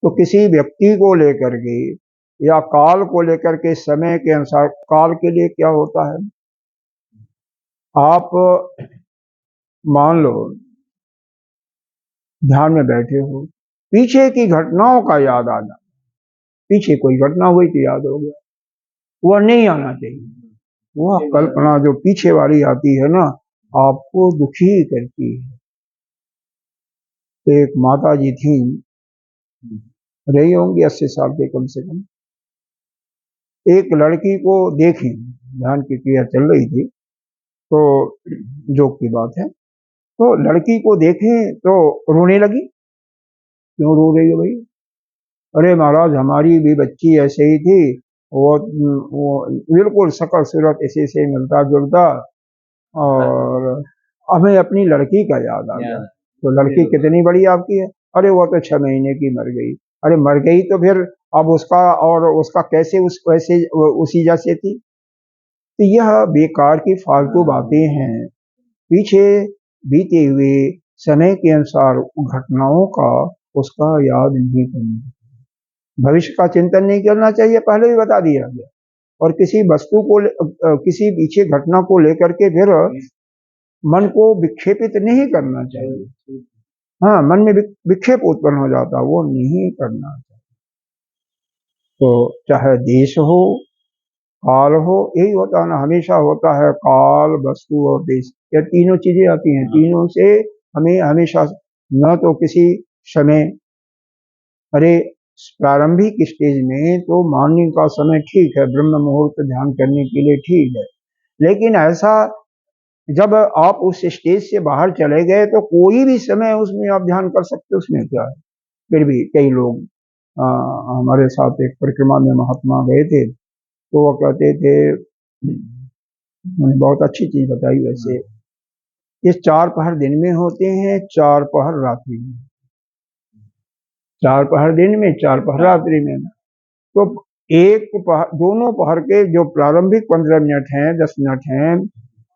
तो किसी व्यक्ति को लेकर के या काल को लेकर के, समय के अनुसार काल के लिए क्या होता है, आप मान लो ध्यान में बैठे हो, पीछे की घटनाओं का याद आ जाए, पीछे कोई घटना हुई तो याद हो गया, वह नहीं आना चाहिए। वह कल्पना जो पीछे वाली आती है ना, आपको दुखी करती है। तो एक माता जी थी, रही होंगी 80 साल के कम से कम, एक लड़की को देखी, ध्यान की क्रिया चल रही थी, तो जोक की बात है, तो लड़की को देखे तो रोने लगी। क्यों रो रही है भाई? अरे महाराज, हमारी भी बच्ची ऐसे ही थी, वो बिल्कुल शकल सूरत इसी से मिलता जुलता, और हमें अपनी लड़की का याद आ गया। तो लड़की कितनी बड़ी आपकी है? अरे वो तो 6 महीने की मर गई। अरे मर गई तो फिर अब उसका कैसे वैसे उसी जैसे थी? तो यह बेकार की फालतू बातें हैं। पीछे बीते हुए समय के अनुसार घटनाओं का उसका याद नहीं करना, भविष्य का चिंतन नहीं करना चाहिए, पहले भी बता दिया गया। और किसी वस्तु को किसी पीछे घटना को लेकर के फिर मन को विक्षेपित नहीं करना चाहिए। हाँ, मन में विक्षेप उत्पन्न हो जाता, वो नहीं करना चाहिए। तो चाहे देश हो, काल हो, यही होता है ना, हमेशा होता है काल, वस्तु और देश, ये तीनों चीजें आती हैं। तीनों से हमें हमेशा, न तो किसी समय, अरे प्रारंभिक स्टेज में तो मॉर्निंग का समय ठीक है, ब्रह्म मुहूर्त ध्यान करने के लिए ठीक है, लेकिन ऐसा जब आप उस स्टेज से बाहर चले गए तो कोई भी समय उसमें आप ध्यान कर सकते, उसमें क्या है। फिर भी कई लोग हमारे साथ एक परिक्रमा में महात्मा गए थे, तो वो कहते थे, उन्होंने बहुत अच्छी चीज बताई वैसे, ये 4 पहर दिन में होते हैं, 4 पहर रात्रि में, 4 पहर दिन में, 4 पहर रात्रि में। तो दोनों पहर के जो प्रारंभिक 15 मिनट हैं, 10 मिनट हैं,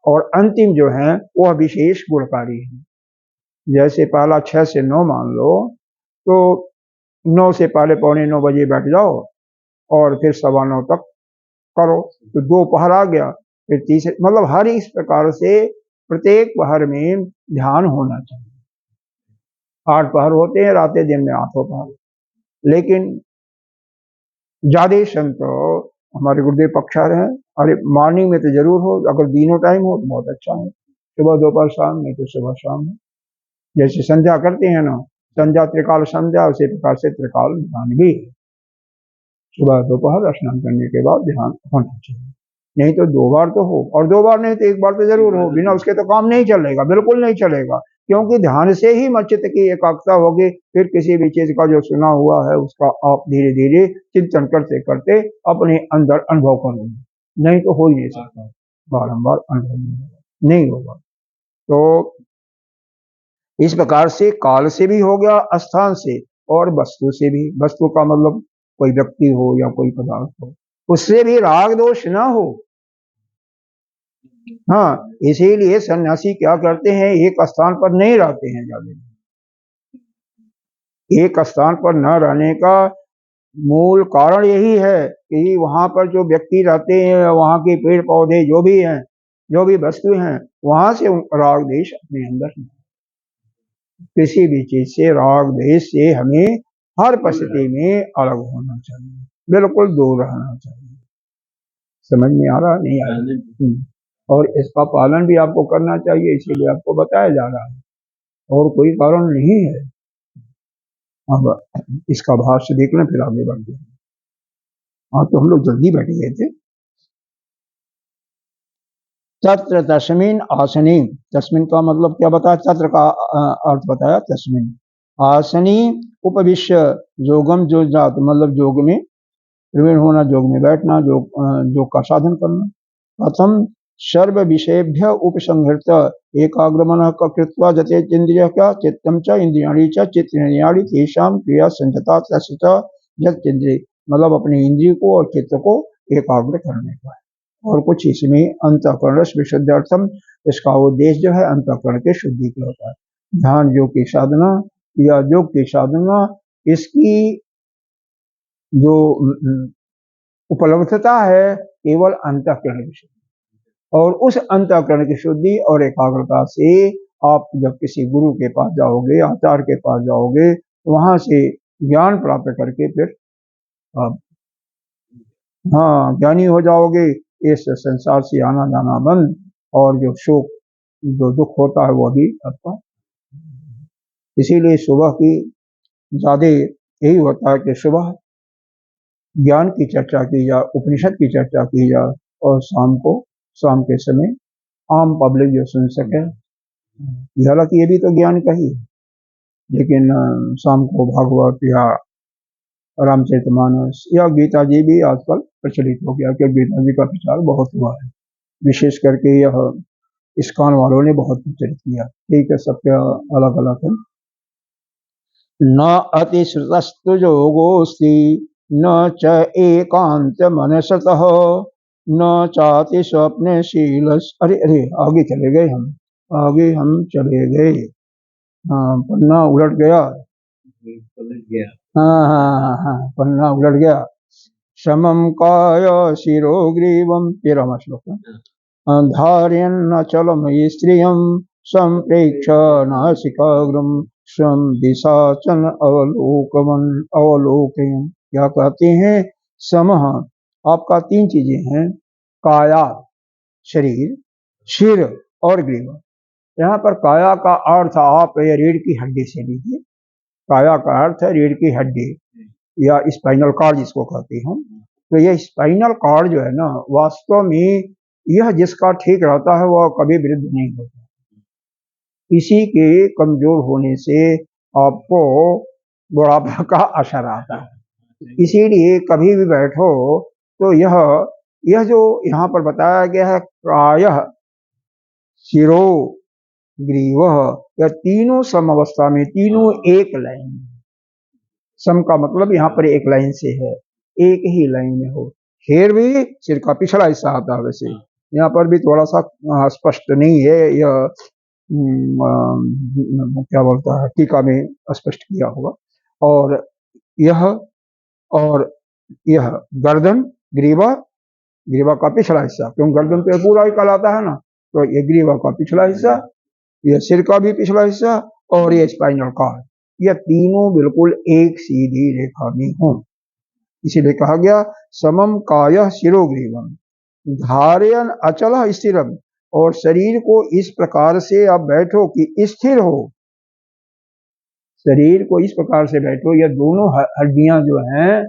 और अंतिम जो है वह विशेष गुणकारी है। जैसे पहला 6 से 9 मान लो, तो 9 से पहले 8:45 बजे बैठ जाओ और फिर 9:15 तक करो, तो 2 पहर आ गया। फिर तीसरे, मतलब हर इस प्रकार से प्रत्येक पहर में ध्यान होना चाहिए। 8 पहर होते हैं, रातें दिन में 8 पहर। लेकिन ज्यादा संत हमारे गुरुदेव पक्षार हैं, अरे मॉर्निंग में तो जरूर हो, अगर तीनों टाइम हो तो बहुत अच्छा है, सुबह दोपहर शाम, नहीं तो सुबह शाम है। जैसे संध्या करते हैं ना, संध्या त्रिकाल संध्या, उसी प्रकार से त्रिकाल ध्यान भी सुबह दोपहर स्नान करने के बाद ध्यान होना चाहिए। नहीं तो 2 बार तो हो, और 2 बार नहीं तो 1 बार तो जरूर हो, बिना उसके तो काम नहीं चलेगा, बिल्कुल नहीं चलेगा। क्योंकि ध्यान से ही चित्त की एकाग्रता होगी, फिर किसी भी चीज का जो सुना हुआ है उसका आप धीरे धीरे चिंतन करते करते अपने अंदर अनुभव करोगे, नहीं तो हो ही नहीं सकता, बारंबार अनुभव नहीं होगा। तो इस प्रकार से काल से भी हो गया, स्थान से, और वस्तु से भी। वस्तु का मतलब कोई व्यक्ति हो या कोई पदार्थ हो, उससे भी राग दोष ना हो। हाँ, इसीलिए सन्यासी क्या करते हैं, एक स्थान पर नहीं रहते हैं ज्यादा। एक स्थान पर न रहने का मूल कारण यही है कि वहां पर जो व्यक्ति रहते हैं, वहां के पेड़ पौधे जो भी हैं, जो भी वस्तु हैं, वहां से राग देश अपने अंदर नहीं। किसी भी चीज से, राग देश से हमें हर परिस्थिति में अलग होना चाहिए, बिल्कुल दूर रहना चाहिए। समझ में आ रहा नहीं आ रहा? और इसका पालन भी आपको करना चाहिए, इसीलिए आपको बताया जा रहा है, और कोई कारण नहीं है। अब इसका भाष्य देख लें, फिर आगे बढ़ते हैं। हाँ, तो हम लोग जल्दी बैठ गए थे। तत्र तस्मिन आसनी, तस्मिन का मतलब क्या बताया, तत्र का अर्थ बताया, तस्मिन आसनी उपविश्य योगम, जो जात मतलब योग में प्रवीण होना, योग में बैठना, योग का साधन करना। प्रथम सर्व विषयभ्य उपसंहृत एकाग्रमन कृत्वा जतेन्द्रिय का चित्तम च इंद्रियाणि च चित्तेन्द्रियाणि तेषां क्रिया संयता तस्य जतेन्द्रिय, मतलब अपने इंद्रिय को और चित्त को एकाग्र करने का है। और कुछ इसमें अंतःकरण विशुद्धार्थम, इसका उद्देश्य जो है अंतःकरण के शुद्धि के होता है। ध्यान योग की साधना या योग की साधना, इसकी जो उपलब्धता है केवल अंतःकरण की शुद्धि, और उस अंतःकरण की शुद्धि और एकाग्रता से आप जब किसी गुरु के पास जाओगे, आचार्य के पास जाओगे, वहां से ज्ञान प्राप्त करके फिर आप हाँ ज्ञानी हो जाओगे। इस संसार से आना जाना बंद, और जो शोक जो दुख होता है वो भी आपका। इसीलिए सुबह की ज्यादा यही होता है कि सुबह ज्ञान की चर्चा की जाए, उपनिषद की चर्चा की जाए, और शाम के समय आम पब्लिक जो सुन सके। हालांकि ये भी तो ज्ञान का ही है, लेकिन शाम को भागवत या रामचरितमानस या गीता जी भी आजकल प्रचलित हो गया, क्योंकि गीता जी का प्रचार बहुत हुआ है, विशेष करके यह इस्कॉन वालों ने बहुत प्रचलित किया। ठीक है, सबके अलग अलग है। न अतिश्रुतस्तु योगोस्ति न च एकांत मनसतः न चाति स्वप्नशील। अरे अरे, आगे चले गए हम, आगे हम चले गए। हाँ, पन्ना उलट गया। हाँ, पन्ना उलट गया। समम काय शिरो ग्रीवम, 13वां श्लोक। धार्यन्नचलम स्त्रियम संप्रेक्ष नासिकाग्रम स्वम दिशाचन अवलोकमन अवलोकयन। क्या कहते हैं, समह आपका तीन चीजें हैं, काया शरीर, शिर और ग्रीव। यहाँ पर काया का अर्थ आप रीढ़ की हड्डी से लीजिए। काया का अर्थ है रीढ़ की हड्डी या स्पाइनल कॉर्ड जिसको कहते हैं। तो यह स्पाइनल कॉर्ड जो है ना, वास्तव में यह जिसका ठीक रहता है वह कभी वृद्ध नहीं होता। इसी के कमजोर होने से आपको बुढ़ापा का असर आता है। इसीलिए कभी भी बैठो तो यह जो यहाँ पर बताया गया है, प्रायः शिरो ग्रीव, यह तीनों सम अवस्था में, तीनों एक लाइन में। सम का मतलब यहाँ पर एक लाइन से है, एक ही लाइन में हो। शेर भी सिर का पिछला हिस्सा आता है, वैसे यहाँ पर भी थोड़ा सा स्पष्ट नहीं है, यह क्या बोलता है, टीका में स्पष्ट किया होगा। और यह गर्दन, ग्रीवा, ग्रीवा का पिछला हिस्सा, क्योंकि गर्दन पे पूरा ही कहलाता है ना, तो ये ग्रीवा का पिछला हिस्सा, यह सिर का भी पिछला हिस्सा, और ये स्पाइनल कॉर्ड, यह तीनों बिल्कुल एक सीधी रेखा में हों। इसीलिए कहा गया समम कायः शिरोग्रीवम धारयन् अचलः स्थिरम, और शरीर को इस प्रकार से आप बैठो कि स्थिर हो। शरीर को इस प्रकार से बैठो, यह दोनों हड्डियां जो हैं,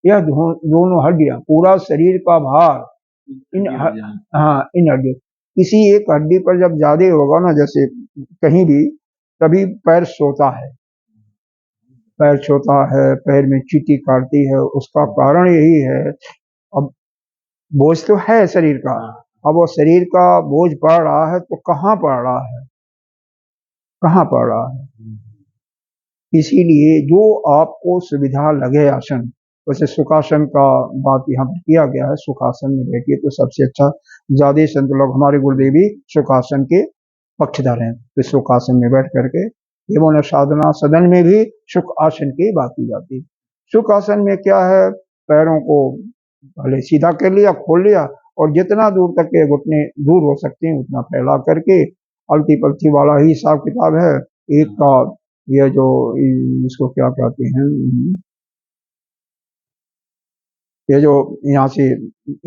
यह दोनों हड्डियां, पूरा शरीर का भार इन हड्डियों, किसी एक हड्डी पर जब ज्यादा होगा ना, जैसे कहीं भी तभी पैर सोता है, पैर सोता है, पैर में चींटी काटती है, उसका कारण यही है। अब बोझ तो है शरीर का, अब वो शरीर का बोझ पड़ रहा है तो कहाँ पड़ रहा है, कहाँ पड़ रहा है। इसीलिए जो आपको सुविधा लगे आसन, वैसे सुखासन का बात यहाँ पर किया गया है, सुखासन में बैठिए तो सबसे अच्छा। ज्यादा संत लोग, हमारे गुरुदेव भी सुखासन के पक्षधर हैं, तो सुखासन में बैठ करके एवं साधना सदन में भी सुख आसन की बात की जाती है। सुख आसन में क्या है, पैरों को पहले सीधा कर लिया, खोल लिया, और जितना दूर तक के घुटने दूर हो सकते हैं उतना फैला करके, अलती पलती वाला ही हिसाब किताब है। एक का ये जो इसको क्या कहते हैं, ये जो यहाँ से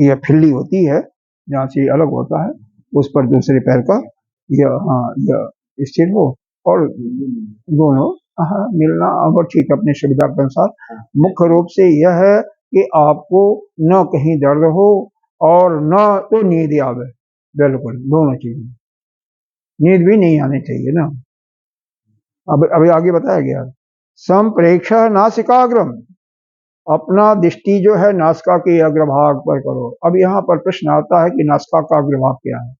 ये फिल्ली होती है, यहाँ से अलग होता है, उस पर दूसरे पैर का यह, हाँ, यह स्थिर हो, और दोनों, हाँ, मिलना अब ठीक अपनी सुविधा के अनुसार। मुख्य रूप से यह है कि आपको न कहीं दर्द हो और न तो नींद आवे, बिल्कुल दोनों चीजें, नींद भी नहीं आनी चाहिए ना। अब अभी आगे बताया गया, संप्रेक्षा नासिकाग्रम, अपना दृष्टि जो है नासिका के अग्रभाग पर करो। अब यहाँ पर प्रश्न आता है कि नासिका का अग्रभाग क्या है।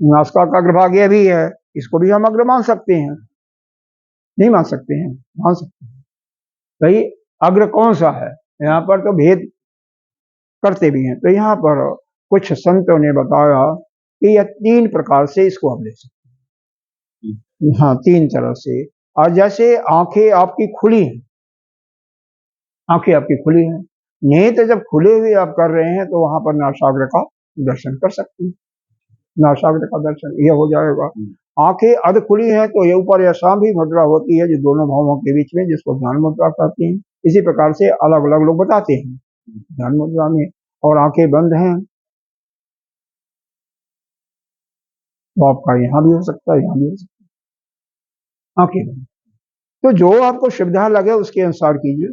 नासिका का अग्रभाग यह भी है, इसको भी हम अग्र मान सकते हैं, नहीं मान सकते हैं, मान सकते हैं। भाई अग्र कौन सा है, यहाँ पर तो भेद करते भी हैं। तो यहाँ पर कुछ संतों ने बताया कि यह 3 प्रकार से इसको हम ले सकते हैं, हाँ 3 तरह से। और जैसे आंखें आपकी खुली हैं, आंखें आपकी खुली हैं, नेत्र जब खुले हुए आप कर रहे हैं तो वहां पर नासाग्र का दर्शन कर सकते हैं, नासाग्र का दर्शन यह हो जाएगा। आंखें अध खुली हैं तो ये ऊपर ऐसा भी मुद्रा होती है जो दोनों भावों के बीच में, जिसको ध्यान मुद्रा कहते हैं। इसी प्रकार से अलग अलग लोग बताते हैं ध्यान मुद्रा में। और आंखें बंद हैं तो आपका यहाँ भी हो सकता है, यहाँ भी हो सकता है, आंखें बंद। तो जो आपको सुविधा लगे उसके अनुसार कीजिए,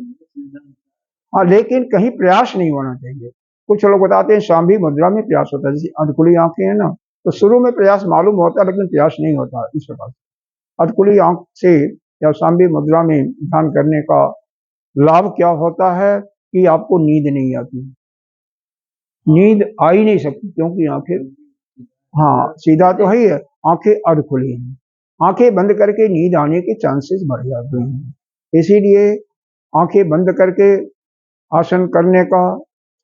हाँ, लेकिन कहीं प्रयास नहीं होना चाहिए। कुछ लोग बताते हैं शांभवी मुद्रा में प्रयास होता है, जैसे अधकुली आंखें हैं ना, तो शुरू में प्रयास मालूम होता है लेकिन प्रयास नहीं होता। इस प्रकार अधकुली आंख से या शांभवी मुद्रा में ध्यान करने का लाभ क्या होता है कि आपको नींद नहीं आती, नींद आ ही नहीं सकती, क्योंकि आंखें, हाँ सीधा तो है ही है, आंखें अर्ध खुली हैं, आंखें बंद करके नींद आने के चांसेस बढ़ जाते हैं। इसीलिए आंखें बंद करके आसन करने का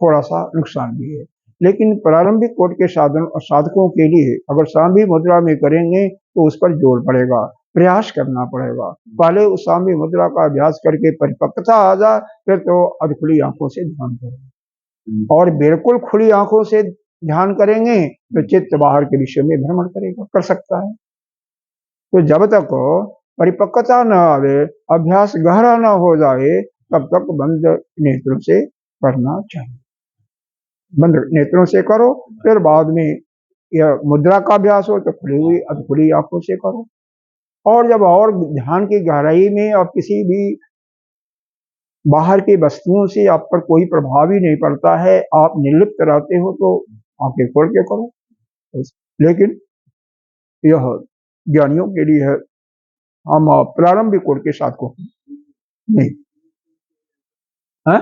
थोड़ा सा नुकसान भी है। लेकिन प्रारंभिक कोटि के साधकों के लिए अगर शांभवी मुद्रा में करेंगे तो उस पर जोर पड़ेगा, प्रयास करना पड़ेगा। पहले उस शांभवी मुद्रा का अभ्यास करके परिपक्वता आ जाए, फिर तो अध खुली आंखों से ध्यान करें। और बिल्कुल खुली आंखों से ध्यान करेंगे तो चित्त बाहर के विषय में भ्रमण करेगा, कर सकता है। तो जब तक परिपक्वता न आवे, अभ्यास गहरा न हो जाए, तब तक बंद नेत्रों से करना चाहिए। बंद नेत्रों से करो, फिर बाद में यह मुद्रा का अभ्यास हो तो खुली हुई अधखुली आंखों से करो। और जब और ध्यान की गहराई में और किसी भी बाहर की वस्तुओं से आप पर कोई प्रभाव ही नहीं पड़ता है, आप निर्लिप्त रहते हो, तो आंखें खोल के करो। लेकिन यह ज्ञानियों के लिए है, हम प्रारंभिक कोड के साथ को नहीं है?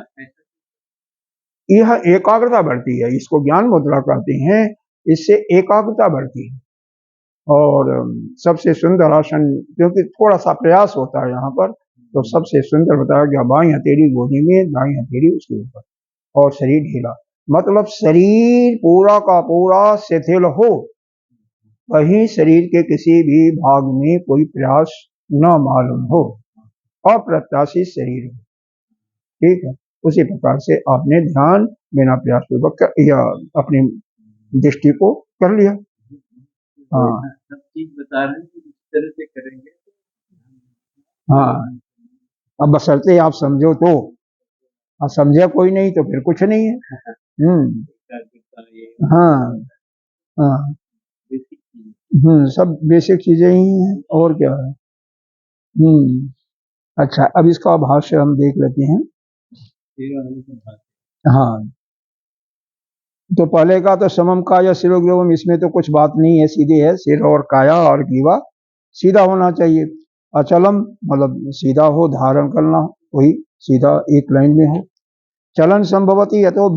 यह एकाग्रता बढ़ती है, इसको ज्ञान मुद्रा कहते हैं, इससे एकाग्रता बढ़ती है। और सबसे सुंदर आसन, क्योंकि थोड़ा सा प्रयास होता है यहाँ पर, तो सबसे सुंदर बताया गया बाईं हथेली गोदी में, दाईं हथेली उसके ऊपर, और शरीर ढीला, मतलब शरीर पूरा का पूरा शिथिल हो, कहीं शरीर के किसी भी भाग में कोई प्रयास न मालूम हो, अप्रत्याशित शरीर हो, ठीक है। उसी प्रकार से आपने ध्यान बिना प्रयास पूर्वक या अपनी दृष्टि को कर लिया। हाँ, सब चीज बता रहे हैं कि इस तरह से करेंगे। हाँ, अब बशर्ते आप समझो तो, आप समझे कोई नहीं तो फिर कुछ नहीं है। हाँ हाँ, सब बेसिक चीजें ही हैं, और क्या है। अच्छा, अब इसका भाष्य हम देख लेते हैं। हाँ, तो पहले का तो समम काया शिरोग्रीवम, इसमें तो कुछ बात नहीं है, सीधे है, सिर और काया और ग्रीवा सीधा होना चाहिए। अचलम मतलब सीधा हो, धारण करना वही सीधा एक लाइन में हो। चलन संभवती अतो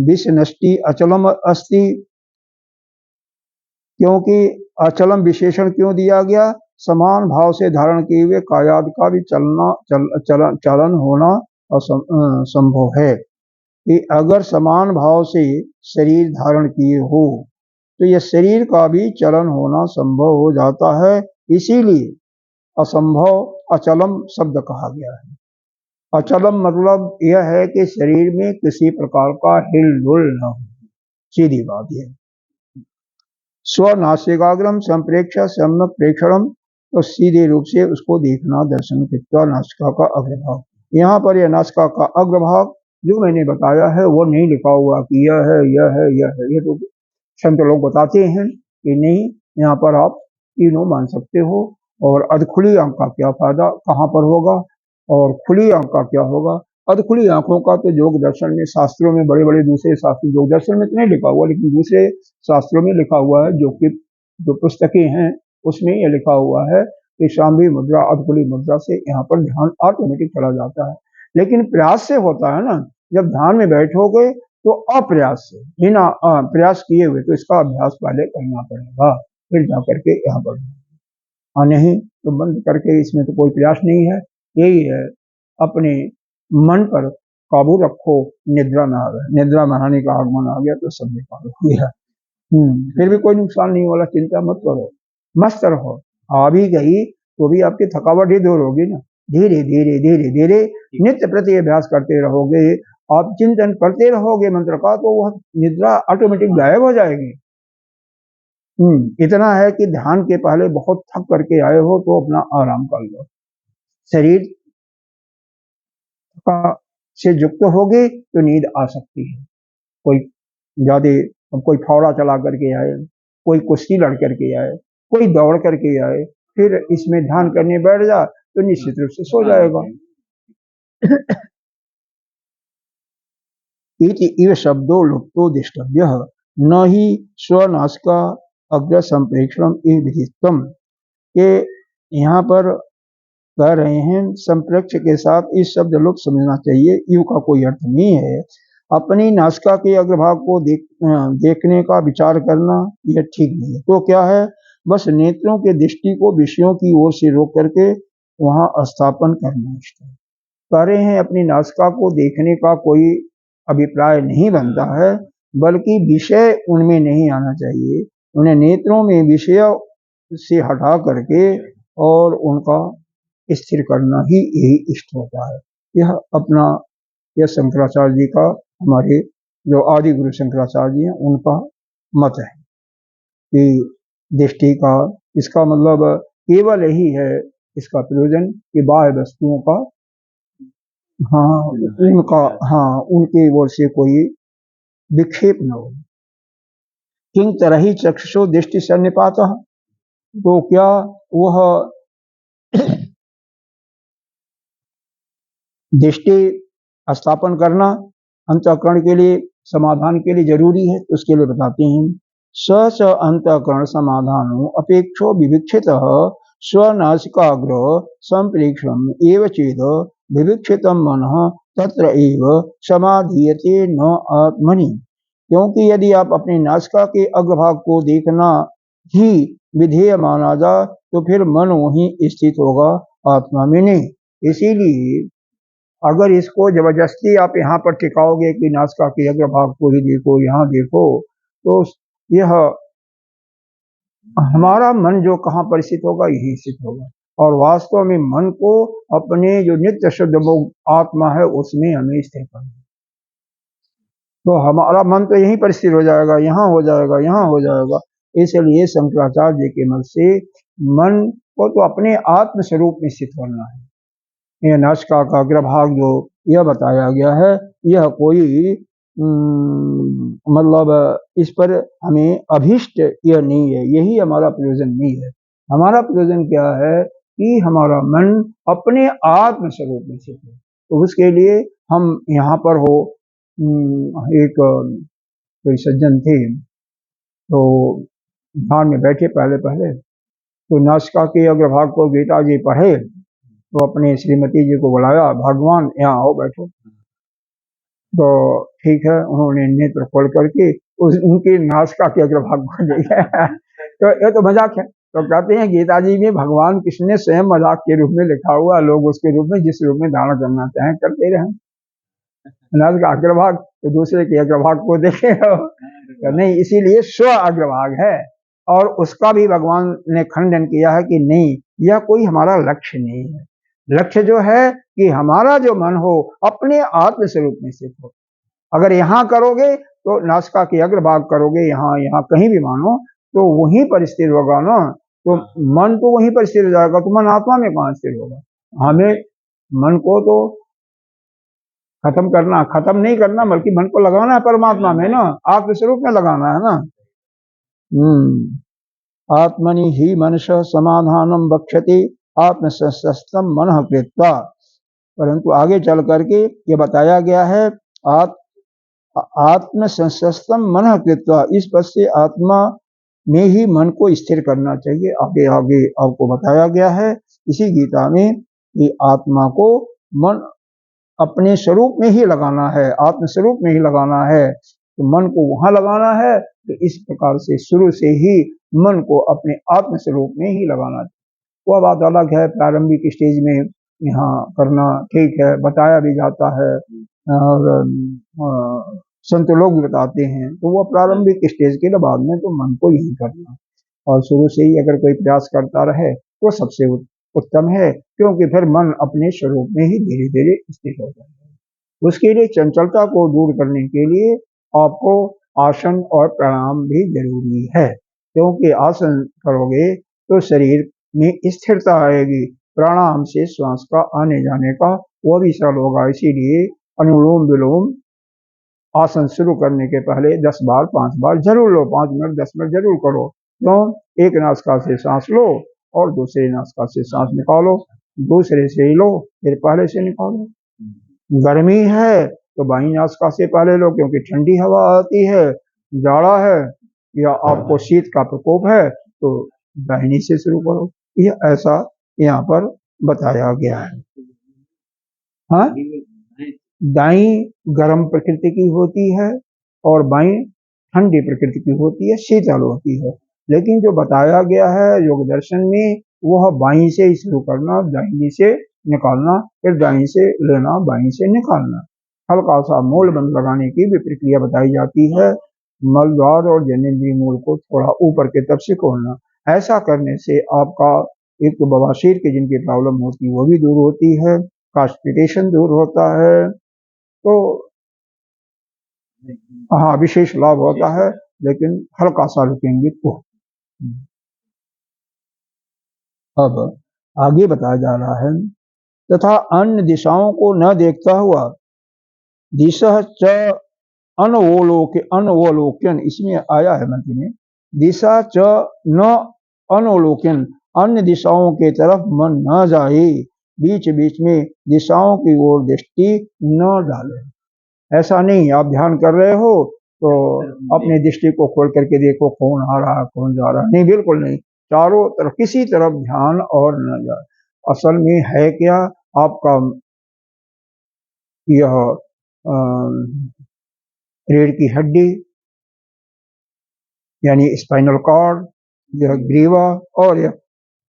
विषनष्टि अचलम अस्ति, क्योंकि अचलम विशेषण क्यों दिया गया? समान भाव से धारण किए हुए कायाद का भी चलन होना संभव है कि अगर समान भाव से शरीर धारण किए हो तो यह शरीर का भी चलन होना संभव हो जाता है, इसीलिए असंभव अचलम शब्द कहा गया है। अचलम मतलब यह है कि शरीर में किसी प्रकार का हिलडुल न हो, सीधी बात यह। स्वनासिकाग्रम संप्रेक्ष सम्यक प्रेक्षणम, तो सीधे रूप से उसको देखना, दर्शन कृत्वा नासिका का अग्रभाग। यहाँ पर यह नासिका का अग्रभाग जो मैंने बताया है वो नहीं लिखा हुआ कि यह है यह है यह है, ये तो संत लोग बताते हैं कि नहीं, यहाँ पर आप तीनों मान सकते हो। और अधखुली आंख का क्या फायदा, कहाँ पर होगा, और खुली आंख का क्या होगा? अधखुली आंखों का तो योग दर्शन में, शास्त्रों में, बड़े बड़े दूसरे शास्त्र योग दर्शन में तो नहीं लिखा हुआ, लेकिन दूसरे शास्त्रों में लिखा हुआ है, जो कि जो पुस्तकें हैं उसमें यह लिखा हुआ है कि शांभवी मुद्रा, अधखुली मुद्रा से यहाँ पर ध्यान ऑटोमेटिक चला जाता है। लेकिन प्रयास से होता है ना, जब ध्यान में बैठोगे तो अप्रयास से, बिना प्रयास किए हुए, तो इसका अभ्यास पहले करना पड़ेगा, फिर जा करके यहाँ पर। हाँ, नहीं तो बंद करके इसमें तो कोई प्रयास नहीं है। यही है, अपने मन पर काबू रखो, निद्रा में आ गए, निद्रा में आने का आगमन आ गया तो सब बेकार हो गया। फिर भी कोई नुकसान नहीं वाला, चिंता मत करो, मस्त रहो। आ भी गई तो भी आपकी थकावट ही दूर होगी ना। धीरे धीरे धीरे धीरे नित्य प्रति अभ्यास करते रहोगे, आप चिंतन करते रहोगे मंत्र का, तो वह निद्रा ऑटोमेटिक गायब हो जाएगी। इतना है कि ध्यान के पहले बहुत थक करके आए हो तो अपना आराम कर लो, शरीर का से युक्त होगे तो नींद आ सकती है। कोई ज्यादा, कोई फौरा चला करके आए, कोई कुश्ती लड़ करके आए, कोई दौड़ करके आए, फिर इसमें ध्यान करने बैठ जा तो निश्चित रूप से सो जाएगा। इव शब्दों लुप्तो दिष्टव्य न ही स्वनासिका अग्र संप्रेक्षण विधित्वम, के यहाँ पर कह रहे हैं संप्रेक्ष के साथ इस शब्द लोग समझना चाहिए, यू का कोई अर्थ नहीं है। अपनी नासिका के अग्रभाग को देखने का विचार करना यह ठीक नहीं है। तो क्या है, बस नेत्रों के दृष्टि को विषयों की ओर से रोक करके वहां स्थापन करना इष्ट है। कह रहे हैं अपनी नासिका को देखने का कोई अभिप्राय नहीं बनता है, बल्कि विषय उनमें नहीं आना चाहिए, उन्हें नेत्रों में विषय से हटा करके और उनका स्थिर करना ही यही इष्ट होता है। यह अपना, यह शंकराचार्य जी का, हमारे जो आदि गुरु शंकराचार्य जी हैं उनका मत है कि दृष्टि का, इसका मतलब केवल यही है इसका प्रयोजन कि बाह्य वस्तुओं का, हाँ उनका, हाँ उनके ओर से कोई विक्षेप न हो। किंग तरही चक्षुषो दृष्टि सन्निपात, तो क्या वह दृष्टि स्थापन करना अंतःकरण के लिए, समाधान के लिए जरूरी है, तो उसके लिए बताते हैं स अंतःकरण समाधानो अपेक्षो विविक्षित स्वनासिकाग्र संप्रेक्षण एव चेद विविक्षित मन तत्र एव समाधीयते न आत्मनि, क्योंकि यदि आप अपने नासिका के अग्रभाग को देखना ही विधेय माना जा तो फिर मन वहीं स्थित होगा, आत्मा में नहीं। इसीलिए अगर इसको जबरदस्ती आप यहाँ पर टिकाओगे कि नासिका के अग्रभाग को ही देखो, यहाँ देखो, तो यह हमारा मन जो कहाँ पर स्थित होगा, यही स्थित होगा। और वास्तव में मन को अपने जो नित्य शुद्ध आत्मा है उसमें हमें स्थिर करना, तो हमारा मन तो यहीं पर स्थिर हो जाएगा, यहाँ हो जाएगा, यहाँ हो जाएगा। इसलिए शंकराचार्य जी के मत से मन को तो अपने आत्म स्वरूप में स्थित करना है। यह नासिका का अग्रभाग जो यह बताया गया है, यह कोई मतलब इस पर हमें अभिष्ट यह नहीं है, यही हमारा प्रयोजन नहीं है। हमारा प्रयोजन क्या है कि हमारा मन अपने आत्म स्वरूप में स्थित है। तो उसके लिए हम यहाँ पर हो, एक कोई सज्जन थे, तो ध्यान में बैठे पहले पहले, तो नासिका के अग्रभाग को गीता जी पढ़े तो अपने श्रीमती जी को बुलाया, भगवान यहाँ आओ बैठो। तो ठीक है, उन्होंने नेत्र खोल करके उनकी नासिका के अग्रभाग को देखा। तो ये तो मजाक है। तो कहते हैं गीता जी में भगवान कृष्ण ने स्वयं मजाक के रूप में लिखा हुआ, लोग उसके रूप में जिस रूप में धारण करना चाहें करते रहे। नासिका अग्रभाग तो दूसरे के अग्रभाग को देखे तो नहीं, इसीलिए स्व अग्रभाग है। और उसका भी भगवान ने खंडन किया है कि नहीं, यह कोई हमारा लक्ष्य नहीं है। लक्ष्य जो है कि हमारा जो मन हो अपने आत्म स्वरूप में स्थित हो। अगर यहाँ करोगे तो नासिका के अग्रभाग करोगे, यहाँ कहीं भी मानो तो वहीं पर स्थिर होगा ना, तो मन तो वहीं पर स्थिर हो जाएगा, तो मन आत्मा में कहाँ स्थिर होगा। हमें मन को तो खत्म नहीं करना, बल्कि मन को लगाना है परमात्मा में ना, आत्म स्वरूप में लगाना है ना। आत्मनि ही मनुष्य समाधानम बक्षति आत्मसंस्तम मन कृत्वा। परंतु आगे चल करके ये बताया गया है आत्मसंस्तम मन कृत्वा, इस पद से आत्मा में ही मन को स्थिर करना चाहिए। आगे आगे आपको बताया गया है इसी गीता में कि आत्मा को मन अपने स्वरूप में ही लगाना है, आत्म स्वरूप में ही लगाना है। तो मन को वहां लगाना है, तो इस प्रकार से शुरू से ही मन को अपने आत्म स्वरूप में ही लगाना है। वह बात अलग है, प्रारंभिक स्टेज में यहाँ करना ठीक है, बताया भी जाता है और संत लोग भी बताते हैं, तो वह प्रारंभिक स्टेज के बाद में तो मन को यही करना, और शुरू से ही अगर कोई प्रयास करता रहे तो सबसे उत्तम है, क्योंकि फिर मन अपने स्वरूप में ही धीरे धीरे स्थिर हो जाता है। उसके लिए चंचलता को दूर करने के लिए आपको आसन और प्राणायाम भी जरूरी है, क्योंकि आसन करोगे तो शरीर में स्थिरता आएगी, प्राणायाम से श्वास का आने जाने का वो भी सरल होगा। इसीलिए अनुलोम विलोम आसन शुरू करने के पहले 10 बार 5 बार जरूर लो, 5 मिनट 10 मिनट जरूर करो। क्यों? एक नासिका से सांस लो और दूसरे नासिका से सांस निकालो, दूसरे से ही लो फिर पहले से निकालो। गर्मी है तो बाईं नासिका से पहले लो, क्योंकि ठंडी हवा आती है। जाड़ा है या आपको शीत का प्रकोप है तो दाहिनी से शुरू करो। यह ऐसा यहाँ पर बताया गया है। हाँ, दाईं गर्म प्रकृति की होती है और बाईं ठंडी प्रकृति की होती है, शीतल होती है। लेकिन जो बताया गया है योग दर्शन में, वह बाईं से ही शुरू करना, दाहिनी से निकालना, फिर दाईं से लेना, बाईं से निकालना। हल्का सा मूल बंद लगाने की भी प्रक्रिया बताई जाती है। मलद्वार और जनेंद्रीय मूल को थोड़ा ऊपर के तरफ से खोलना। ऐसा करने से आपका एक तो बवासीर की जिनकी प्रॉब्लम होती है वो भी दूर होती है, कॉन्स्टिपेशन दूर होता है, तो हाँ विशेष लाभ होता है। लेकिन हल्का सा रुकेंगे तो। अब आगे बताया जा रहा है, तथा अन्य दिशाओं को न देखता हुआ दिशा च अनवलोकन, इसमें आया है मंत्र में, दिशा च न अनवलोकन, अन्य दिशाओं के तरफ मन न जाए, बीच बीच में दिशाओं की ओर दृष्टि न डाले। ऐसा नहीं, आप ध्यान कर रहे हो तो अपनी दृष्टि को खोल करके देखो कौन आ रहा है कौन जा रहा है, नहीं, बिल्कुल नहीं। चारों तरफ किसी तरफ ध्यान और न जाए। असल में है क्या, आपका यह रीढ़ की हड्डी यानी स्पाइनल कॉर्ड, यह ग्रीवा और यह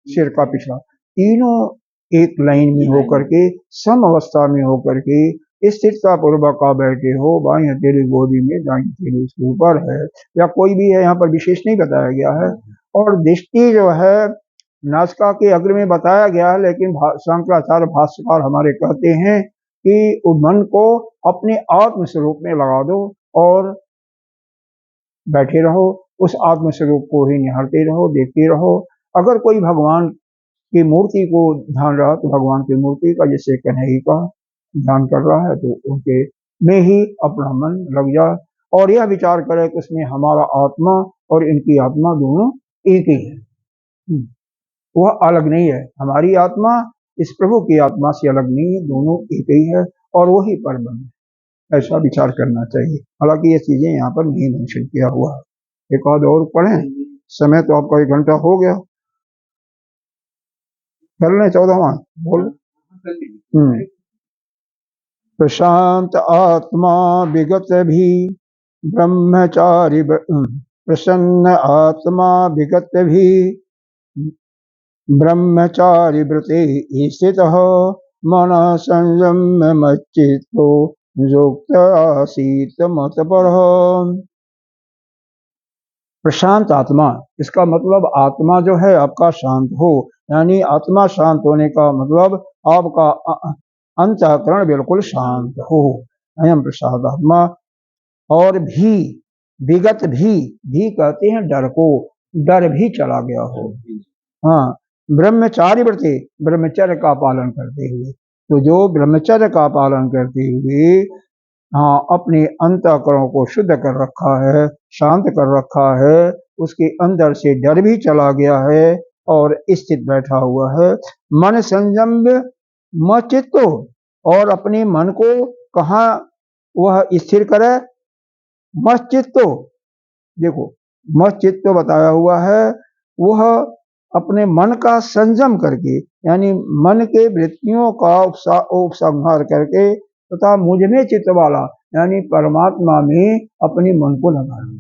सिर का पिछला, तीनों एक लाइन में होकर के सम अवस्था में होकर के स्थिरता पूर्वक आप बैठे हो। बाएं हथेली गोदी में, दाएं हथेली उसके ऊपर है, या कोई भी है, यहाँ पर विशेष नहीं बताया गया है। और दृष्टि जो है नासिका के अग्र में बताया गया है, लेकिन शंकराचार्य भाष्यकार हमारे कहते हैं कि मन को अपने आत्म स्वरूप में लगा दो और बैठे रहो, उस आत्म स्वरूप को ही निहारते रहो, देखते रहो। अगर कोई भगवान की मूर्ति को ध्यान रहा तो भगवान की मूर्ति का, जैसे कन्हैया का ध्यान कर रहा है, तो उनके में ही अपना मन लग जाए और यह विचार करे कि उसमें हमारा आत्मा और इनकी आत्मा दोनों एक ही है, वह अलग नहीं है। हमारी आत्मा इस प्रभु की आत्मा से अलग नहीं है, दोनों एक ही है और वही परब्रह्म है। ऐसा विचार करना चाहिए। हालांकि ये चीजें यहाँ पर नहीं मेंशन किया हुआ है। एक आध और पढ़ें, समय तो आपका 1 घंटा हो गया। कर लें 14वां बोल। प्रशांत आत्मा विगत भी ब्रह्मचारी प्रसन्न आत्मा विगत भी ब्रह्मचारी व्रते स्थित मन संयम मच्चित्तो युक्त आसीत मत पर। प्रशांत आत्मा, इसका मतलब आत्मा जो है आपका शांत हो, यानी आत्मा शांत होने का मतलब आपका अंतःकरण बिल्कुल शांत हो। अयम प्रसाद आत्मा। और भी विगत भी कहते हैं डर को, डर भी चला गया हो। हाँ, ब्रह्मचारी व्रते, ब्रह्मचर्य का पालन करते हुए, तो जो ब्रह्मचर्य का पालन करते हुए हाँ अपने अंतःकरण को शुद्ध कर रखा है, शांत कर रखा है, उसके अंदर से डर भी चला गया है और स्थित बैठा हुआ है। मन संयम मचित्तो, और अपने मन को कहाँ वह स्थिर करे, मचित्तो, देखो मचित्तो बताया हुआ है, वह अपने मन का संयम करके, यानी मन के वृत्तियों का उपसंहार करके तथा मुझ में चित्त वाला, यानी परमात्मा में अपने मन को लगा दो,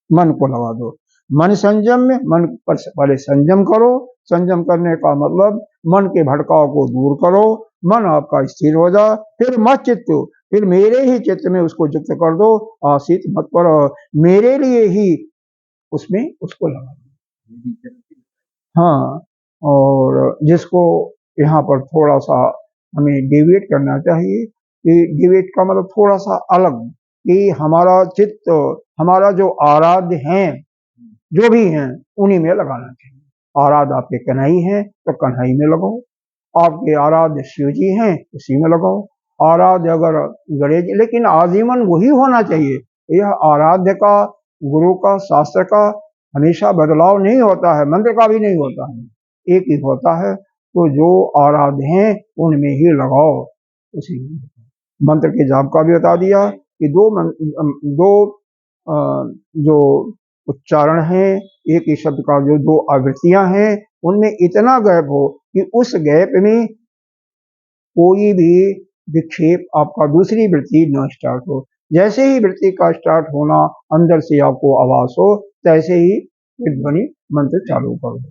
मन को लगा दो। मन संयम में, मन पर पहले संयम करो, संयम करने का मतलब मन के भटकाव को दूर करो, मन आपका स्थिर हो जा, फिर मत चित्त, फिर मेरे ही चित्त में उसको युक्त कर दो, आसित मत पर, मेरे लिए ही उसमें उसको लगा दो। हाँ, और जिसको यहाँ पर थोड़ा सा हमें डिवेट करना चाहिए, कि डिवेट का मतलब थोड़ा सा अलग, कि हमारा चित्त, हमारा जो आराध्य हैं, जो भी हैं, उन्हीं में लगाना चाहिए। आराध्य आपके कन्हई हैं तो कन्हई में लगाओ, आपके आराध्य शिव जी हैं उसी में लगाओ, आराध्य अगर गणेश, लेकिन आजीवन वही होना चाहिए। यह आराध्य का, गुरु का, शास्त्र का हमेशा बदलाव नहीं होता है, मंत्र का भी नहीं होता है, एक ही होता है। तो जो आराध्य हैं उनमें ही लगाओ, उसी में। मंत्र के जाप का भी बता दिया कि दो जो उच्चारण है, एक ही शब्द का जो दो आवृत्तियां हैं, उनमें इतना गैप हो कि उस गैप में कोई भी विक्षेप आपका दूसरी वृत्ति न स्टार्ट हो। जैसे ही वृत्ति का स्टार्ट होना अंदर से आपको आवाज हो, तैसे ही ध्वनि मंत्र चालू कर दो।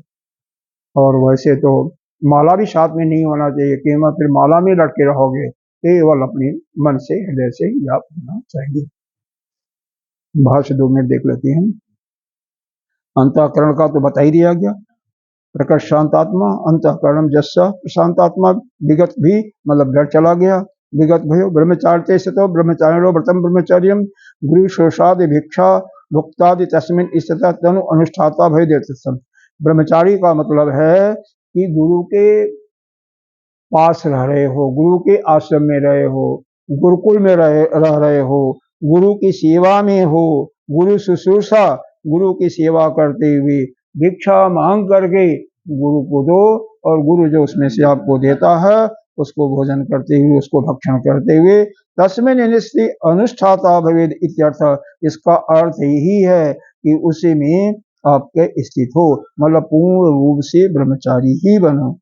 और वैसे तो माला भी साथ में नहीं होना चाहिए, कि मैं फिर माला में लटके रहोगे, केवल अपने मन से, हृदय से जाप होना चाहिए। भाष्य 2 मिनट देख लेते हैं। अंतःकरण का तो बता ही दिया गया, प्रकट शांतात्मा, अंतःकरण जस्सा शांतात्मा, विगत भी मतलब डर चला गया, विगत भयो ब्रह्मचार्य स्थितो ब्रह्मचारिणो व्रतम ब्रह्मचर्यम गुरु शोषादि भिक्षा भुक्तादि तस्मिन स्थितः तनु अनुष्ठाता भय देतम। ब्रह्मचारी का मतलब है कि गुरु के पास रह रहे हो, गुरु के आश्रम में रहे हो, गुरुकुल में रह रहे हो, गुरु की सेवा में हो, गुरु शुश्रूषा, गुरु की सेवा करते हुए भिक्षा मांग करके गुरु को दो, और गुरु जो उसमें से आपको देता है उसको भोजन करते हुए, उसको भक्षण करते हुए तस्मिन् निष्ठि अनुष्ठाता भवेद इत्यर्थ। इसका अर्थ यही है कि उसी में आपके स्थित हो, मतलब पूर्ण रूप से ब्रह्मचारी ही बनो।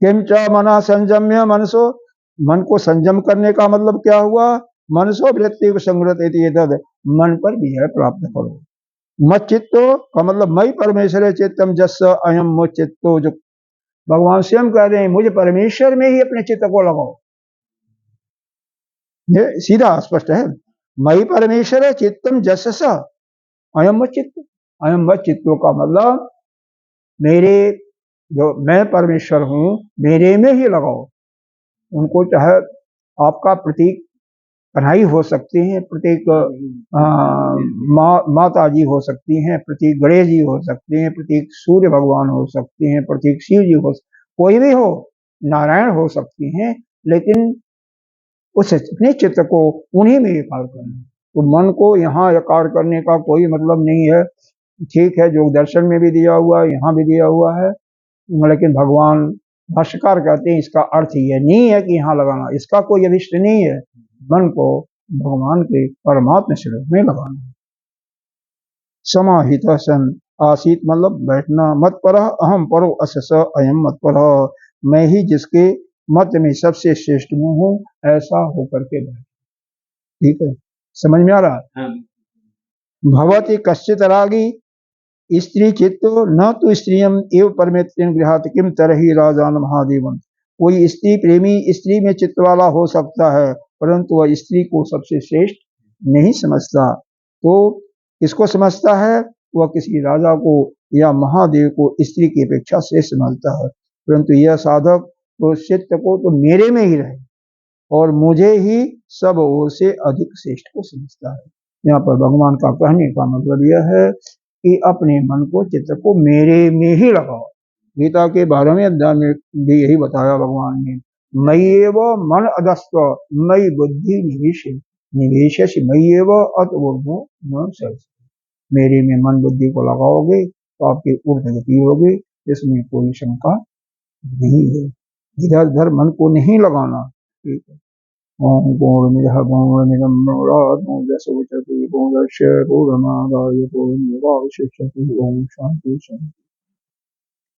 किम च मना संयम्य मनसो, मन को संयम करने का मतलब क्या हुआ, मनसो वृत्ति संग्रत, मन पर विजय प्राप्त करो। मत चित्तो का मतलब मई परमेश्वर चित्तम जस अयम मो चित्तो, जो भगवान स्वयं कह रहे हैं, मुझे परमेश्वर में ही अपने चित्त को लगाओ। ये सीधा स्पष्ट है, मई परमेश्वर चित्तम जस अयम मत चित्तो, अयम मत चित्तो का मतलब मेरे, जो मैं परमेश्वर हूं, मेरे में ही लगाओ। उनको चाहे आपका प्रतीक कन्हई हो सकती हैं, प्रतीक माता जी हो सकती हैं, प्रतीक गणेश जी हो सकते हैं, प्रतीक सूर्य भगवान हो सकते हैं, प्रतीक शिव जी हो, कोई भी हो, नारायण हो सकती हैं, लेकिन उस अपने चित्त को उन्हीं में एकार करना। तो मन को यहाँ एकार करने का कोई मतलब नहीं है। ठीक है, जो दर्शन में भी दिया हुआ है, यहाँ भी दिया हुआ है, लेकिन भगवान भाष्यकार कहते हैं इसका अर्थ यह नहीं है कि यहाँ लगाना, इसका कोई अभिष्ट नहीं है, मन को भगवान के परमात्मा स्वरूप में लगाना। समाहित सन आसीत मतलब बैठना, मत पर अहम परो अस स अयम मत पर, मैं ही जिसके मत में सबसे श्रेष्ठ हूँ, ऐसा होकर के बैठ। ठीक है, समझ में आ रहा है। भवति कश्चित रागी स्त्री चित्तो न तो स्त्रियम एव परमेत्रेण गृहात किम तरहि राजान महादेवन। कोई स्त्री प्रेमी स्त्री में चित्त वाला हो सकता है, परंतु वह स्त्री को सबसे श्रेष्ठ नहीं समझता। तो किसको समझता है? वह किसी राजा को या महादेव को स्त्री की अपेक्षा श्रेष्ठ समझता है। परंतु यह साधक तो चित्त को तो मेरे में ही रहे और मुझे ही सब ओर से अधिक श्रेष्ठ को समझता है। यहाँ पर भगवान का कहने का मतलब यह है कि अपने मन को, चित्त को मेरे में ही लगाओ। गीता के 12वें अध्याय में भी यही बताया भगवान ने, मय्येव मन अदस्त्व मयि बुद्धि निवेश मय्येव अतवो न सरस। मेरे में मन बुद्धि को लगाओगे तो आपकी ऊर्ध्वगति होगी, इसमें कोई शंका नहीं है। इधर उधर मन को नहीं लगाना। ठीक है। ओम पूर्णमिदः पूर्णमिदं पूर्णात् पूर्णमुदच्यते पूर्णस्य पूर्णमादाय पूर्णमेवावशिष्यते। ओम शांति शांति।